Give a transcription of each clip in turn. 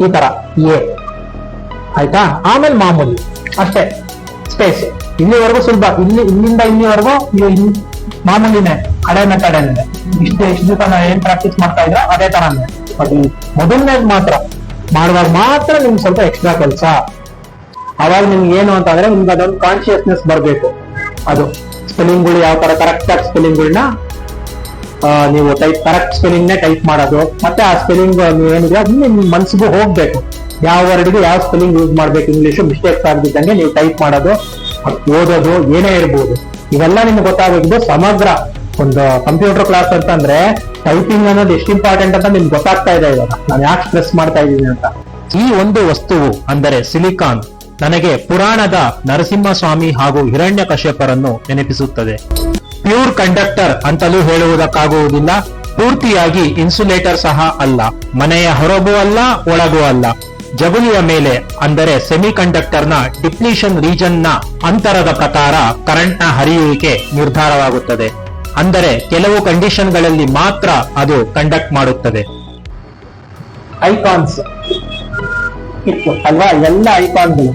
ಈ ತರ ಎ ಆಯ್ತಾ. ಆಮೇಲೆ ಮಾಮೂಲಿ ಅಷ್ಟೇ ಸ್ಪೇಸ್. ಇಲ್ಲಿವರೆಗೂ ಸುಲಭ, ಇಲ್ಲಿಂದ ಇಲ್ಲಿವರೆಗೂ ಮಾಮೂಲಿನೇ, ಹಳೆ ಮೆಥಡ್ ಏನಿದೆ. ಇಷ್ಟು ದಿವಸ ನಾವು ಏನ್ ಪ್ರಾಕ್ಟೀಸ್ ಮಾಡ್ತಾ ಇದ್ರ ಅದೇ ತರಾನೇ. ಬಟ್ ಮೊದಲನೇದು ಮಾತ್ರ ಮಾಡುವಾಗ ಮಾತ್ರ ನಿಮ್ಗೆ ಸ್ವಲ್ಪ ಎಕ್ಸ್ಟ್ರಾ ಕೆಲಸ. ಅವಾಗ ನಿಮ್ಗೆ ಏನು ಅಂತಂದ್ರೆ ನಿಮ್ಗೆ ಅದೊಂದು ಕಾನ್ಶಿಯಸ್ನೆಸ್ ಬರ್ಬೇಕು. ಅದು ಸ್ಪೆಲ್ಲಿಂಗ್ಗಳು ಯಾವ ತರ ಕರೆಕ್ಟ್ ಆಗಿ ಸ್ಪೆಲ್ಲಿಂಗ್ಗಳನ್ನ ನೀವು ಕರೆಕ್ಟ್ ಸ್ಪೆಲ್ಲಿಂಗ್ ನೇ ಟೈಪ್ ಮಾಡೋದು. ಮತ್ತೆ ಆ ಸ್ಪೆಲ್ಲಿಂಗ್ ಏನಿದೆ ಅದು ನಿಮ್ ಮನ್ಸಿಗೂ ಹೋಗ್ಬೇಕು. ಯಾವ ವರ್ಡ್ಗೆ ಯಾವ ಸ್ಪೆಲ್ಲಿಂಗ್ ಯೂಸ್ ಮಾಡ್ಬೇಕು, ಇಂಗ್ಲಿಷ್ ಮಿಸ್ಟೇಕ್ಸ್ ಆಗದಿದ್ದಂಗೆ ನೀವು ಟೈಪ್ ಮಾಡೋದು, ಓದೋದು ಏನೇ ಇರ್ಬೋದು, ಇವೆಲ್ಲ ನಿಮ್ಗೆ ಗೊತ್ತಾಗಬೇಕು. ಸಮಗ್ರ ಒಂದು ಕಂಪ್ಯೂಟರ್ ಕ್ಲಾಸ್ ಅಂತಂದ್ರೆ ಟೈಪಿಂಗ್ ಅನ್ನೋದು ಎಷ್ಟು ಇಂಪಾರ್ಟೆಂಟ್ ಅಂತ ನಿಮ್ಗೆ ಗೊತ್ತಾಗ್ತಾ ಇದೆ ಇವಾಗ. ನಾನು ಯಾಕೆ ಸ್ಟ್ರೆಸ್ ಮಾಡ್ತಾ ಇದ್ದೀನಿ ಅಂತ. ಈ ಒಂದು ವಸ್ತುವು ಅಂದರೆ ಸಿಲಿಕಾನ್ ನನಗೆ ಪುರಾಣದ ನರಸಿಂಹಸ್ವಾಮಿ ಹಾಗೂ ಹಿರಣ್ಯಕಶ್ಯಪರನ್ನು ನೆನಪಿಸುತ್ತದೆ. ಪ್ಯೂರ್ ಕಂಡಕ್ಟರ್ ಅಂತಲೂ ಹೇಳುವುದಕ್ಕಾಗುವುದಿಲ್ಲ, ಪೂರ್ತಿಯಾಗಿ ಇನ್ಸುಲೇಟರ್ ಸಹ ಅಲ್ಲ, ಮನೆಯ ಹೊರಗೂ ಅಲ್ಲ ಒಳಗೂ ಅಲ್ಲ. ಜಗುಲಿಯ ಮೇಲೆ ಅಂದರೆ ಸೆಮಿ ಕಂಡಕ್ಟರ್ ನ ಡಿಪ್ಲೀಷನ್ ರೀಜನ್ ನ ಅಂತರದ ಪ್ರಕಾರ ಕರೆಂಟ್ ನ ಹರಿಯುವಿಕೆ ನಿರ್ಧಾರವಾಗುತ್ತದೆ. ಅಂದರೆ ಕೆಲವು ಕಂಡೀಷನ್ಗಳಲ್ಲಿ ಮಾತ್ರ ಅದು ಕಂಡಕ್ಟ್ ಮಾಡುತ್ತದೆ. ಐಕಾನ್ಸ್ ಇತ್ತು ಅಲ್ವಾ, ಎಲ್ಲ ಐಕಾನ್ಗಳು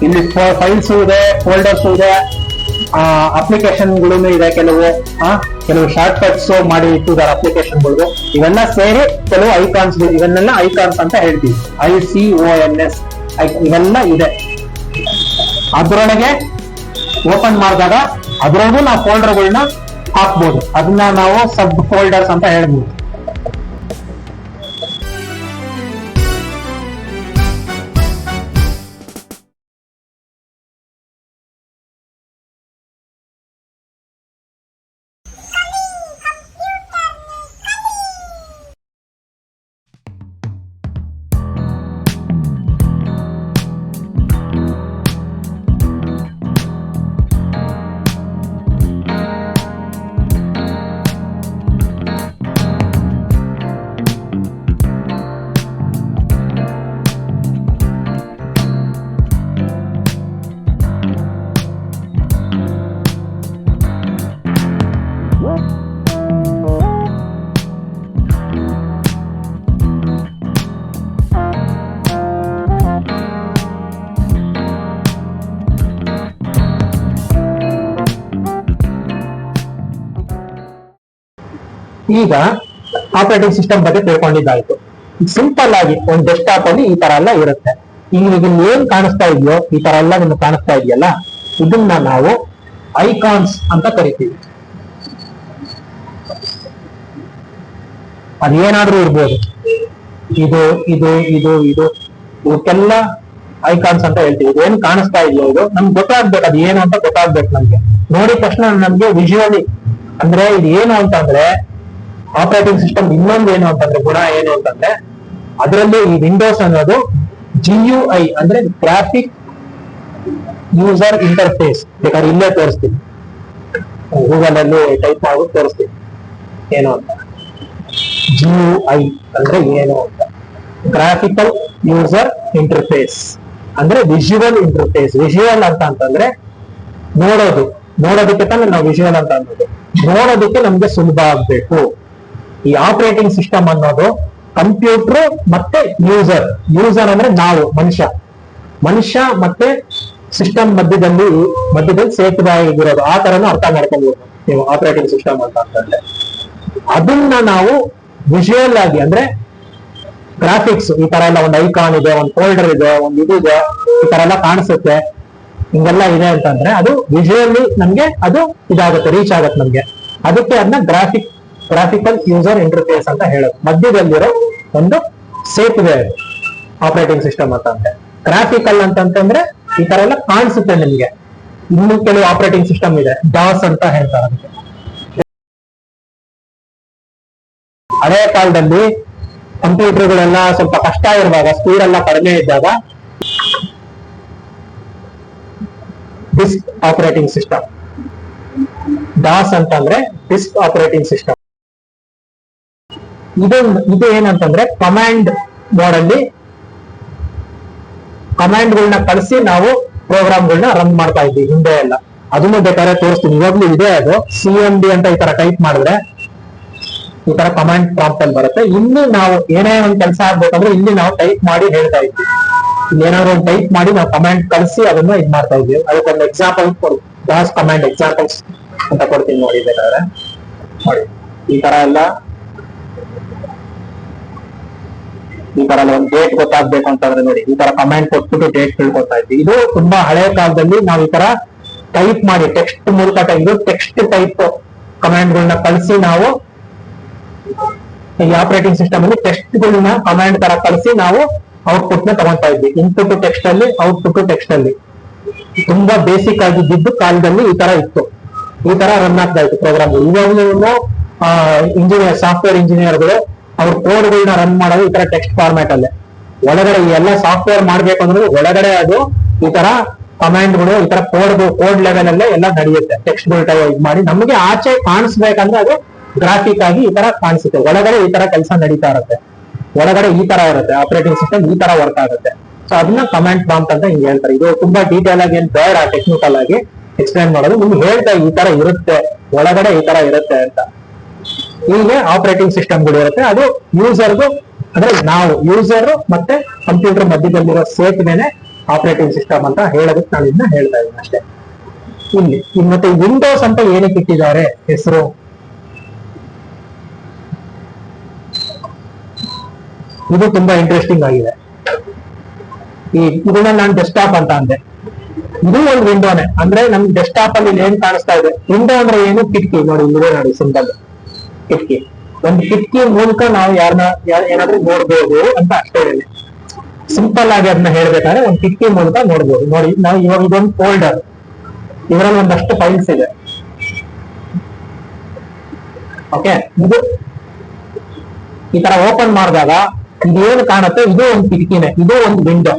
ಇಲ್ಲಿ ಫೈಲ್ಸ್ ಇದೆ, ಫೋಲ್ಡರ್ಸ್ ಇದೆ, ಅಪ್ಲಿಕೇಶನ್ಗಳು ಇದೆ, ಕೆಲವು ಶಾರ್ಟ್ ಕಟ್ಸ್ ಮಾಡಿ ಇಟ್ಟಿದ್ದಾರೆ ಅಪ್ಲಿಕೇಶನ್ಗಳು. ಇವೆಲ್ಲ ಸೇರಿ ಕೆಲವು ಐಕಾನ್ಸ್, ಇವನ್ನೆಲ್ಲ ಐಕಾನ್ಸ್ ಅಂತ ಹೇಳ್ತೀವಿ. ICONS ಇವೆಲ್ಲ ಇದೆ. ಅದರೊಳಗೆ ಓಪನ್ ಮಾಡಿದಾಗ ಅದರೊಳಗೂ ನಾವು ಫೋಲ್ಡರ್ಗಳನ್ನ ಹಾಕ್ಬೋದು. ಅದನ್ನ ನಾವು ಸಬ್ ಫೋಲ್ಡರ್ಸ್ ಅಂತ ಹೇಳ್ಬೋದು. ಈಗ ಆಪರೇಟಿಂಗ್ ಸಿಸ್ಟಮ್ ಬಗ್ಗೆ ತಿಳ್ಕೊಂಡಿದ್ದಾಯ್ತು. ಸಿಂಪಲ್ ಆಗಿ ಒಂದು ಡೆಸ್ಕ್ಟಾಪ್ ಅಲ್ಲಿ ಈ ತರ ಎಲ್ಲ ಇರುತ್ತೆ. ಈಗ ಏನ್ ಕಾಣಿಸ್ತಾ ಇದೆಯೋ ಈ ತರ ಎಲ್ಲ ನಿಮ್ಗೆ ಕಾಣಿಸ್ತಾ ಇದೆಯಲ್ಲ, ಇದನ್ನ ನಾವು ಐಕಾನ್ಸ್ ಅಂತ ಕರಿತೀವಿ. ಅದೇನಾದ್ರೂ ಇರ್ಬೋದು, ಇದು ಇದು ಇದು ಇದು ಇವಕ್ಕೆಲ್ಲ ಐಕಾನ್ಸ್ ಅಂತ ಹೇಳ್ತೀವಿ. ಇದೇನ್ ಕಾಣಿಸ್ತಾ ಇದೆಯೋ ಇದು ನಮ್ಗೆ ಗೊತ್ತಾಗ್ಬೇಕು, ಅದು ಏನು ಅಂತ ಗೊತ್ತಾಗ್ಬೇಕು. ನಮ್ಗೆ ನೋಡಿದ ತಕ್ಷಣ ನಮ್ಗೆ ವಿಜುವಲಿ ಅಂದ್ರೆ ಇದು ಏನು ಅಂತಂದ್ರೆ ಆಪರೇಟಿಂಗ್ ಸಿಸ್ಟಮ್ ಇನ್ನೊಂದು ಏನು ಅಂತಂದ್ರೆ ಗುಣ ಏನು ಅಂತಂದ್ರೆ ಅದರಲ್ಲಿ ಈ ವಿಂಡೋಸ್ ಅನ್ನೋದು GUI ಅಂದ್ರೆ ಗ್ರಾಫಿಕ್ ಯೂಸರ್ ಇಂಟರ್ಫೇಸ್. ಬೇಕಾದ್ರೆ ಇಲ್ಲೇ ತೋರಿಸ್ತೀನಿ, ಗೂಗಲ್ ಅಲ್ಲಿ ಟೈಪ್ ಮಾಡಿ ತೋರಿಸ್ತೀನಿ ಏನು ಅಂತ. GUI ಅಂದ್ರೆ ಏನು ಅಂತ, ಗ್ರಾಫಿಕಲ್ ಯೂಸರ್ ಇಂಟರ್ಫೇಸ್ ಅಂದ್ರೆ ವಿಜುವಲ್ ಇಂಟರ್ಫೇಸ್. ವಿಜುವಲ್ ಅಂತ ಅಂತಂದ್ರೆ ನೋಡೋದಕ್ಕೆ ತಾನೇ ನಾವು ವಿಜುವಲ್ ಅಂತ ಅನ್ನೋದು. ನೋಡೋದಕ್ಕೆ ನಮ್ಗೆ ಸುಲಭ ಆಗ್ಬೇಕು. ಈ ಆಪರೇಟಿಂಗ್ ಸಿಸ್ಟಮ್ ಅನ್ನೋದು ಕಂಪ್ಯೂಟರ್ ಮತ್ತೆ ಯೂಸರ್ ಅಂದ್ರೆ ನಾವು ಮನುಷ್ಯ ಮತ್ತೆ ಸಿಸ್ಟಮ್ ಮಧ್ಯದಲ್ಲಿ ಸೇತುವೆ ಆಗಿರೋದು. ಆ ತರನು ಅರ್ಥ ಮಾಡ್ಕೋಬಹುದು ನೀವು ಆಪರೇಟಿಂಗ್ ಸಿಸ್ಟಮ್ ಅಂತ ಅಂತಂದ್ರೆ. ಅದನ್ನ ನಾವು ವಿಜುವಲ್ ಆಗಿ ಅಂದ್ರೆ ಗ್ರಾಫಿಕ್ಸ್ ಈ ತರ ಎಲ್ಲ ಒಂದು ಐಕಾನ್ ಇದೆ, ಒಂದು ಫೋಲ್ಡರ್ ಇದೆ, ಒಂದು ಇದೆ, ಈ ತರ ಎಲ್ಲ ಕಾಣಿಸುತ್ತೆ, ಹಿಂಗೆಲ್ಲ ಇದೆ ಅಂತಂದ್ರೆ ಅದು ವಿಜುವಲಿ ನಮ್ಗೆ ಅದು ಇದಾಗುತ್ತೆ, ರೀಚ್ ಆಗುತ್ತೆ ನಮ್ಗೆ. ಅದಕ್ಕೆ ಅದನ್ನ ಗ್ರಾಫಿಕಲ್ ಯೂಸರ್ ಇಂಟರ್ಫೇಸ್ ಅಂತ ಹೇಳೋದು. ಮಧ್ಯದಲ್ಲಿರೋ ಒಂದು ಸೇತುವೆ ಆಪರೇಟಿಂಗ್ ಸಿಸ್ಟಮ್ ಅಂತಂದ್ರೆ. ಗ್ರಾಫಿಕಲ್ ಅಂತಂದ್ರೆ ಈ ತರ ಎಲ್ಲ ಕಾಣಿಸುತ್ತೆ ನಿಮ್ಗೆ. ಇನ್ನು ಕೆಲವು ಆಪರೇಟಿಂಗ್ ಸಿಸ್ಟಮ್ ಇದೆ, DOS ಅಂತ ಹೇಳ್ತಾರೆ ಅದಕ್ಕೆ. ಹಳೆ ಕಾಲದಲ್ಲಿ ಕಂಪ್ಯೂಟರ್ಗಳೆಲ್ಲ ಸ್ವಲ್ಪ ಕಷ್ಟ ಇರುವಾಗ, ಸ್ಪೀಡ್ ಎಲ್ಲ ಕಡಿಮೆ ಇದ್ದಾಗ ಡಿಸ್ಕ್ ಆಪರೇಟಿಂಗ್ ಸಿಸ್ಟಮ್, DOS ಅಂತಂದ್ರೆ ಡಿಸ್ಕ್ ಆಪರೇಟಿಂಗ್ ಸಿಸ್ಟಮ್. ಇದು ಏನಂತಂದ್ರೆ ಕಮಾಂಡ್ ಮೋಡ್ ಅಲ್ಲಿ ಕಮಾಂಡ್ಗಳನ್ನ ಕಳಿಸಿ ನಾವು ಪ್ರೋಗ್ರಾಮ್ಗಳನ್ನ ರನ್ ಮಾಡ್ತಾ ಇದ್ವಿ ಹಿಂದೆ ಎಲ್ಲ. ಅದನ್ನು ಬೇಕಾದ್ರೆ ತೋರಿಸ್ತೀನಿ. ಇವಾಗ್ಲೂ ಇದೆ ಅದು. CMD ಅಂತ ಈ ತರ ಟೈಪ್ ಮಾಡಿದ್ರೆ ಈ ತರ ಕಮಾಂಡ್ ಪ್ರಾಂಪ್ಟ್ ಅಲ್ಲಿ ಬರುತ್ತೆ. ಇಲ್ಲಿ ನಾವು ಏನೇ ಒಂದು ಕೆಲಸ ಆಗ್ಬೇಕಂದ್ರೆ ಇಲ್ಲಿ ನಾವು ಟೈಪ್ ಮಾಡಿ ಹೇಳ್ತಾ ಇದ್ವಿ. ಇಲ್ಲಿ ಏನಾದ್ರು ಒಂದು ಟೈಪ್ ಮಾಡಿ ನಾವು ಕಮಾಂಡ್ ಕಳಿಸಿ ಅದನ್ನ ಇದ್ ಮಾಡ್ತಾ ಇದ್ವಿ. ಅದಕ್ಕೊಂದು ಎಕ್ಸಾಂಪಲ್ ಕೊಡಿ, ಡಾಸ್ ಕಮಾಂಡ್ ಎಕ್ಸಾಂಪಲ್ಸ್ ಅಂತ ಕೊಡ್ತೀನಿ ನೋಡಿ. ಬೇಕಾದ್ರೆ ನೋಡಿ ಈ ತರ ಎಲ್ಲ ಒಂದು ಡೇಟ್ ಗೊತ್ತಾಗ್ಬೇಕು ಅಂತಂದ್ರೆ ನೋಡಿ ಈ ತರ ಕಮಾಂಡ್ ಕೊಟ್ಬಿಟ್ಟು ಡೇಟ್ ತಿಳ್ಕೊತಾ ಇದ್ವಿ. ಇದು ತುಂಬಾ ಹಳೆ ಕಾಲದಲ್ಲಿ ನಾವು ಈ ತರ ಟೈಪ್ ಮಾಡಿ ಟೆಕ್ಸ್ಟ್ ಮೂಲಕ ಇದು ಟೆಕ್ಸ್ಟ್ ಟೈಪ್ ಕಮಾಂಡ್ ಗಳನ್ನ ಕಳಿಸಿ ನಾವು ಈ ಆಪರೇಟಿಂಗ್ ಸಿಸ್ಟಮ್ ಅಲ್ಲಿ ಟೆಕ್ಸ್ಟ್ ಗಳನ್ನ ಕಮಾಂಡ್ ತರ ಕಳಿಸಿ ನಾವು ಔಟ್ಪುಟ್ ನ ತಗೊಂತಾ ಇದ್ವಿ. ಇನ್ಪುಟ್ ಟೆಕ್ಸ್ಟ್ ಅಲ್ಲಿ, ಔಟ್ಪುಟ್ ಟೆಕ್ಸ್ಟ್ ಅಲ್ಲಿ. ತುಂಬಾ ಬೇಸಿಕ್ ಆಗಿದ್ದು ಕಾಲದಲ್ಲಿ ಈ ತರ ಇತ್ತು. ಈ ತರ ರನ್ ಆಗ್ತಾ ಇತ್ತು ಪ್ರೋಗ್ರಾಮ್. ಇವಾಗಲೂ ಇಂಜಿನಿಯರ್, ಸಾಫ್ಟ್ವೇರ್ ಇಂಜಿನಿಯರ್ಗಳು ಅವ್ರ ಕೋಡ್ ಗಳನ್ನ ರನ್ ಮಾಡೋದು ಈ ತರ ಟೆಕ್ಸ್ಟ್ ಫಾರ್ಮ್ಯಾಟ್ ಅಲ್ಲೇ. ಒಳಗಡೆ ಎಲ್ಲ ಸಾಫ್ಟ್ವೇರ್ ಮಾಡ್ಬೇಕು ಅಂದ್ರೆ ಒಳಗಡೆ ಅದು ಈ ತರ ಕಮಾಂಡ್ಗಳು ಈ ತರ ಕೋಡ್ ಲೆವೆಲ್ ಅಲ್ಲೇ ಎಲ್ಲ ನಡೆಯುತ್ತೆ. ಟೆಕ್ಸ್ಟ್ ಗಳು ಇದು ಮಾಡಿ ನಮಗೆ ಆಚೆ ಕಾಣಿಸ್ಬೇಕಂದ್ರೆ ಅದು ಗ್ರಾಫಿಕ್ ಆಗಿ ಈ ತರ ಕಾಣಿಸುತ್ತೆ. ಒಳಗಡೆ ಈ ತರ ಕೆಲಸ ನಡೀತಾ ಇರುತ್ತೆ. ಒಳಗಡೆ ಈ ತರ ಇರುತ್ತೆ ಆಪರೇಟಿಂಗ್ ಸಿಸ್ಟಮ್, ಈ ತರ ವರ್ಕ್ ಆಗುತ್ತೆ. ಸೊ ಅದನ್ನ ಕಮಾಂಡ್ ಪ್ರಾಂಪ್ಟ್ ಅಂತ ಹಿಂಗೆ ಹೇಳ್ತಾರೆ. ಇದು ತುಂಬಾ ಡೀಟೇಲ್ ಆಗಿ ಏನ್ ಬೇಡ ಟೆಕ್ನಿಕಲ್ ಆಗಿ ಎಕ್ಸ್ಪ್ಲೈನ್ ಮಾಡೋದು. ನಿಮ್ಗೆ ಹೇಳ್ತಾ ಈ ತರ ಇರುತ್ತೆ, ಒಳಗಡೆ ಈ ತರ ಇರುತ್ತೆ ಅಂತ. ಹೀಗೆ ಆಪರೇಟಿಂಗ್ ಸಿಸ್ಟಮ್ಗಳು ಇರುತ್ತೆ. ಅದು ಯೂಸರ್ಗೂ ಅಂದ್ರೆ ನಾವು ಯೂಸರ್ ಮತ್ತೆ ಕಂಪ್ಯೂಟರ್ ಮಧ್ಯದಲ್ಲಿರೋ ಸೇತುವೆನೆ ಆಪರೇಟಿಂಗ್ ಸಿಸ್ಟಮ್ ಅಂತ ಹೇಳೋದಕ್ಕೆ ನಾನು ಇದನ್ನ ಹೇಳ್ತಾ ಇದ್ದೀನಿ ಅಷ್ಟೇ. ಇಲ್ಲಿ ಮತ್ತೆ ವಿಂಡೋಸ್ ಅಂತ ಏನಕ್ಕೆ ಇಟ್ಟಿದ್ದಾರೆ ಹೆಸರು? ಇದು ತುಂಬಾ ಇಂಟ್ರೆಸ್ಟಿಂಗ್ ಆಗಿದೆ. ಇದನ್ನ ನಾನು ಡೆಸ್ಕ್ಟಾಪ್ ಅಂತ ಅಂದೆ. ಇದು ಒಂದು ವಿಂಡೋನೆ. ಅಂದ್ರೆ ನಮ್ಗೆ ಡೆಸ್ಕ್ಟಾಪ್ ಅಲ್ಲಿ ಏನ್ ಕಾಣಿಸ್ತಾ ಇದೆ? ವಿಂಡೋ ಅಂದ್ರೆ ಏನು? ಕಿಟಕಿ. ನೋಡಿ ಇಲ್ಲಿದೆ ನೋಡಿ, ಸಿಂಪಲ್ ಕಿಟಕಿ. ಒಂದು ಕಿಟಕಿ ಮೂಲಕ ನಾವು ಏನಾದ್ರೂ ನೋಡ್ಬೋದು ಅಂತ ಅಷ್ಟೇ ಹೇಳಿ. ಸಿಂಪಲ್ ಆಗಿ ಅದನ್ನ ಹೇಳ್ಬೇಕಾದ್ರೆ ಒಂದು ಕಿಟಕಿ ಮೂಲಕ ನೋಡ್ಬೋದು. ನೋಡಿ ನಾವು ಇವಾಗ ಇದೊಂದು ಫೋಲ್ಡರ್, ಇದರಲ್ಲಿ ಒಂದಷ್ಟು ಫೈಲ್ಸ್ ಇದೆ. ಓಕೆ, ಇದು ಈ ತರ ಓಪನ್ ಮಾಡಿದಾಗ ಇದೇನು ಕಾಣುತ್ತೆ? ಇದು ಒಂದು ಕಿಟಕಿನೇ, ಇದು ಒಂದು ವಿಂಡೋ.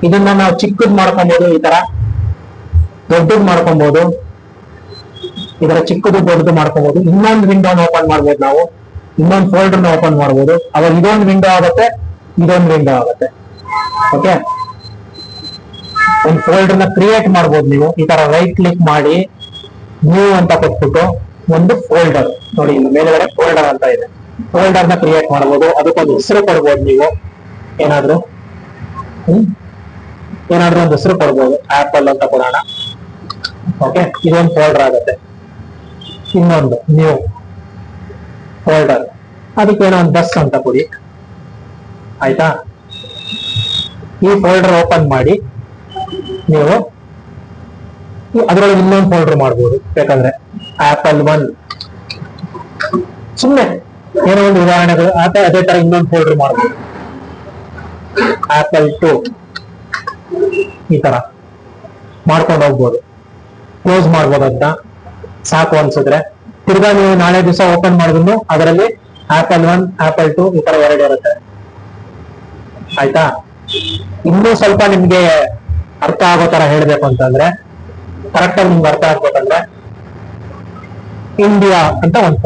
ಇದನ್ನ ನಾವು ಚಿಕ್ಕದ್ ಮಾಡ್ಕೊಬಹುದು, ಈ ತರ ದೊಡ್ಡದ್ ಮಾಡ್ಕೊಬಹುದು. ಇದರ ಚಿಕ್ಕದು ದೊಡ್ಡದು ಮಾಡ್ಕೋಬಹುದು. ಇನ್ನೊಂದು ವಿಂಡೋನ ಓಪನ್ ಮಾಡ್ಬೋದು ನಾವು, ಇನ್ನೊಂದು ಫೋಲ್ಡರ್ ನ ಓಪನ್ ಮಾಡ್ಬೋದು. ಅವಾಗ ಇದೊಂದು ವಿಂಡೋ ಆಗುತ್ತೆ, ಇದೊಂದು ವಿಂಡೋ ಆಗುತ್ತೆ. ಓಕೆ, ಒಂದು ಫೋಲ್ಡರ್ ನ ಕ್ರಿಯೇಟ್ ಮಾಡ್ಬೋದು ನೀವು. ಈ ತರ ರೈಟ್ ಕ್ಲಿಕ್ ಮಾಡಿ ನ್ಯೂ ಅಂತ ಕೊಟ್ಬಿಟ್ಟು ಒಂದು ಫೋಲ್ಡರ್ ನೋಡಿ, ಇಲ್ಲಿ ಮೇಲ್ಗಡೆ ಫೋಲ್ಡರ್ ಅಂತ ಇದೆ. ಫೋಲ್ಡರ್ ನ ಕ್ರಿಯೇಟ್ ಮಾಡ್ಬೋದು. ಅದಕ್ಕೊಂದು ಹೆಸರು ಕೊಡ್ಬೋದು ನೀವು. ಏನಾದ್ರು ಒಂದು ಹೆಸರು ಕೊಡ್ಬೋದು. ಆಪಲ್ ಅಂತ ಕೊಡೋಣ. ಓಕೆ, ಇದೊಂದು ಫೋಲ್ಡರ್ ಆಗುತ್ತೆ. ಇನ್ನೊಂದು ನ್ಯೂ ಫೋಲ್ಡರ್, ಅದಕ್ಕೇನೋ ಒಂದು ಬಸ್ ಅಂತ ಕೊಡಿ. ಆಯ್ತಾ? ಈ ಫೋಲ್ಡರ್ ಓಪನ್ ಮಾಡಿ ನೀವು ಅದರೊಳಗೆ ಇನ್ನೊಂದು ಫೋಲ್ಡರ್ ಮಾಡ್ಬೋದು ಬೇಕಂದ್ರೆ. ಆಪಲ್ 1 ಸುಮ್ಮನೆ ಏನೋ ಒಂದು ಉದಾಹರಣೆಗಳು. ಅದೇ ತರ ಇನ್ನೊಂದು ಫೋಲ್ಡರ್ ಮಾಡ್ಬೋದು. ಆಪಲ್ 2 ಈ ತರ ಮಾಡ್ಕೊಂಡು ಹೋಗ್ಬೋದು. ಕ್ಲೋಸ್ ಮಾಡ್ಬೋದು. ಅದನ್ನ ಸಾಕು ಅನ್ಸಿದ್ರೆ ತಿರ್ಗಾ ನೀವು ನಾಳೆ ದಿವಸ ಓಪನ್ ಮಾಡಿದ್ರು ಅದರಲ್ಲಿ ಆಪಲ್ 1, ಆಪಲ್ 2 ಈ ತರ ಎರಡು ಇರುತ್ತೆ. ಆಯ್ತಾ? ಇನ್ನೂ ಸ್ವಲ್ಪ ನಿಮ್ಗೆ ಅರ್ಥ ಆಗೋ ತರ ಹೇಳ್ಬೇಕು ಅಂತಂದ್ರೆ, ಕರೆಕ್ಟ್ ಆಗಿ ನಿಮ್ಗೆ ಅರ್ಥ ಆಗ್ಬೇಕಂದ್ರೆ, ಇಂಡಿಯಾ ಅಂತ ಒಂದು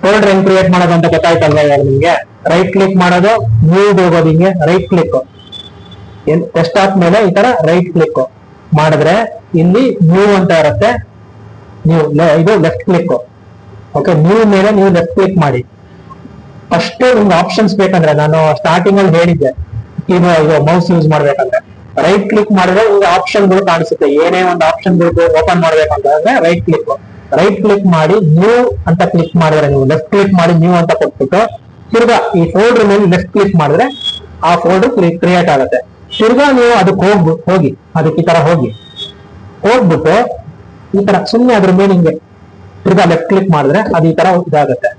ಫೋಲ್ಡರ್ ಹೆಂಗ್ ಕ್ರಿಯೇಟ್ ಮಾಡೋದು ಅಂತ ಗೊತ್ತಾಯ್ತಲ್ವಾ ಇವಾಗ ನಿಮ್ಗೆ? ರೈಟ್ ಕ್ಲಿಕ್ ಮಾಡೋದು, ನ್ಯೂ ಹೋಗೋದು, ಹಿಂಗೆ ರೈಟ್ ಕ್ಲಿಕ್ ಡೆಸ್ಕ್ಟಾಪ್ ಮೇಲೆ ಈ ತರ ರೈಟ್ ಕ್ಲಿಕ್ ಮಾಡಿದ್ರೆ ಇಲ್ಲಿ ನ್ಯೂ ಅಂತ ಇರುತ್ತೆ. ನೀವು ಇದು ಲೆಫ್ಟ್ ಕ್ಲಿಕ್. ಓಕೆ, ನ್ಯೂ ಮೇಲೆ ನೀವು ಲೆಫ್ಟ್ ಕ್ಲಿಕ್ ಮಾಡಿ. ಫಸ್ಟ್ ನಿಮ್ಗೆ ಆಪ್ಷನ್ಸ್ ಬೇಕಂದ್ರೆ, ನಾನು ಸ್ಟಾರ್ಟಿಂಗ್ ಅಲ್ಲಿ ಹೇಳಿದ್ದೆ ಇದು ಮೌಸ್ ಯೂಸ್ ಮಾಡ್ಬೇಕಂದ್ರೆ ರೈಟ್ ಕ್ಲಿಕ್ ಮಾಡಿದ್ರೆ ನಿಮ್ಗೆ ಆಪ್ಷನ್ಗಳು ಕಾಣಿಸುತ್ತೆ. ಏನೇ ಒಂದು ಆಪ್ಷನ್ಗಳು ಓಪನ್ ಮಾಡ್ಬೇಕಂತಂದ್ರೆ ರೈಟ್ ಕ್ಲಿಕ್ ಮಾಡಿ ನ್ಯೂ ಅಂತ ಕ್ಲಿಕ್ ಮಾಡಿದ್ರೆ, ನೀವು ಲೆಫ್ಟ್ ಕ್ಲಿಕ್ ಮಾಡಿ ನ್ಯೂ ಅಂತ ಕೊಟ್ಬಿಟ್ಟು ತಿರ್ಗಾ ಈ ಫೋಲ್ಡರ್ ಮೇಲೆ ಲೆಫ್ಟ್ ಕ್ಲಿಕ್ ಮಾಡಿದ್ರೆ ಆ ಫೋಲ್ಡರ್ ಕ್ರಿಯೇಟ್ ಆಗುತ್ತೆ. ತಿರ್ಗಾ ನೀವು ಅದಕ್ಕೆ ಹೋಗಿ ಅದಕ್ಕೆ ಈ ತರ ಹೋಗ್ಬಿಟ್ಟು ಈ ತರ ಸುಮ್ಮನೆ ಅದ್ರ ಮೇಲೆ ಹಿಂಗೆ ತಿರ್ಗಾ ಲೆಫ್ಟ್ ಕ್ಲಿಕ್ ಮಾಡಿದ್ರೆ ಅದು ಈ ತರ ಇದಾಗುತ್ತೆ,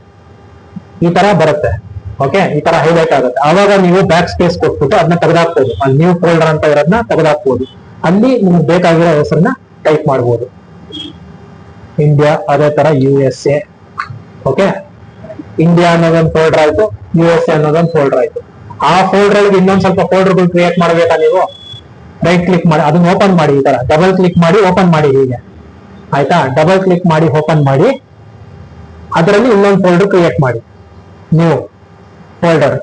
ಈ ತರ ಬರುತ್ತೆ. ಓಕೆ, ಈ ತರ ಹೈಲೈಟ್ ಆಗುತ್ತೆ. ಆವಾಗ ನೀವು ಬ್ಯಾಕ್ ಸ್ಪೇಸ್ ಕೊಟ್ಬಿಟ್ಟು ಅದನ್ನ ತೆಗೆದಾಕ್ಬೋದು. ಅಲ್ಲಿ ನ್ಯೂ ಫೋಲ್ಡರ್ ಅಂತ ಇರೋದನ್ನ ತೆಗೆದಾಕ್ಬೋದು. ಅಲ್ಲಿ ನಿಮ್ಗೆ ಬೇಕಾಗಿರೋ ಹೆಸರನ್ನ ಟೈಪ್ ಮಾಡ್ಬೋದು. ಇಂಡಿಯಾ, ಅದೇ ತರ USA. ಓಕೆ, ಇಂಡಿಯಾ ಅನ್ನೋದೊಂದು ಫೋಲ್ಡರ್ ಆಯ್ತು, USA ಅನ್ನೋದೊಂದು ಫೋಲ್ಡರ್ ಆಯ್ತು. ಆ ಫೋಲ್ಡರ್ ಅಲ್ಲಿ ಇನ್ನೊಂದ್ ಸ್ವಲ್ಪ ಫೋಲ್ಡರ್ಗಳು ಕ್ರಿಯೇಟ್ ಮಾಡ್ಬೇಕಾ ನೀವು? ರೈಟ್ ಕ್ಲಿಕ್ ಮಾಡಿ ಅದನ್ನ ಓಪನ್ ಮಾಡಿ. ಈ ತರ ಡಬಲ್ ಕ್ಲಿಕ್ ಮಾಡಿ ಓಪನ್ ಮಾಡಿ. ಹೀಗೆ ಆಯ್ತಾ? ಡಬಲ್ ಕ್ಲಿಕ್ ಮಾಡಿ ಓಪನ್ ಮಾಡಿ. ಅದರಲ್ಲಿ ಇನ್ನೊಂದು ಫೋಲ್ಡರ್ ಕ್ರಿಯೇಟ್ ಮಾಡಿ. New folder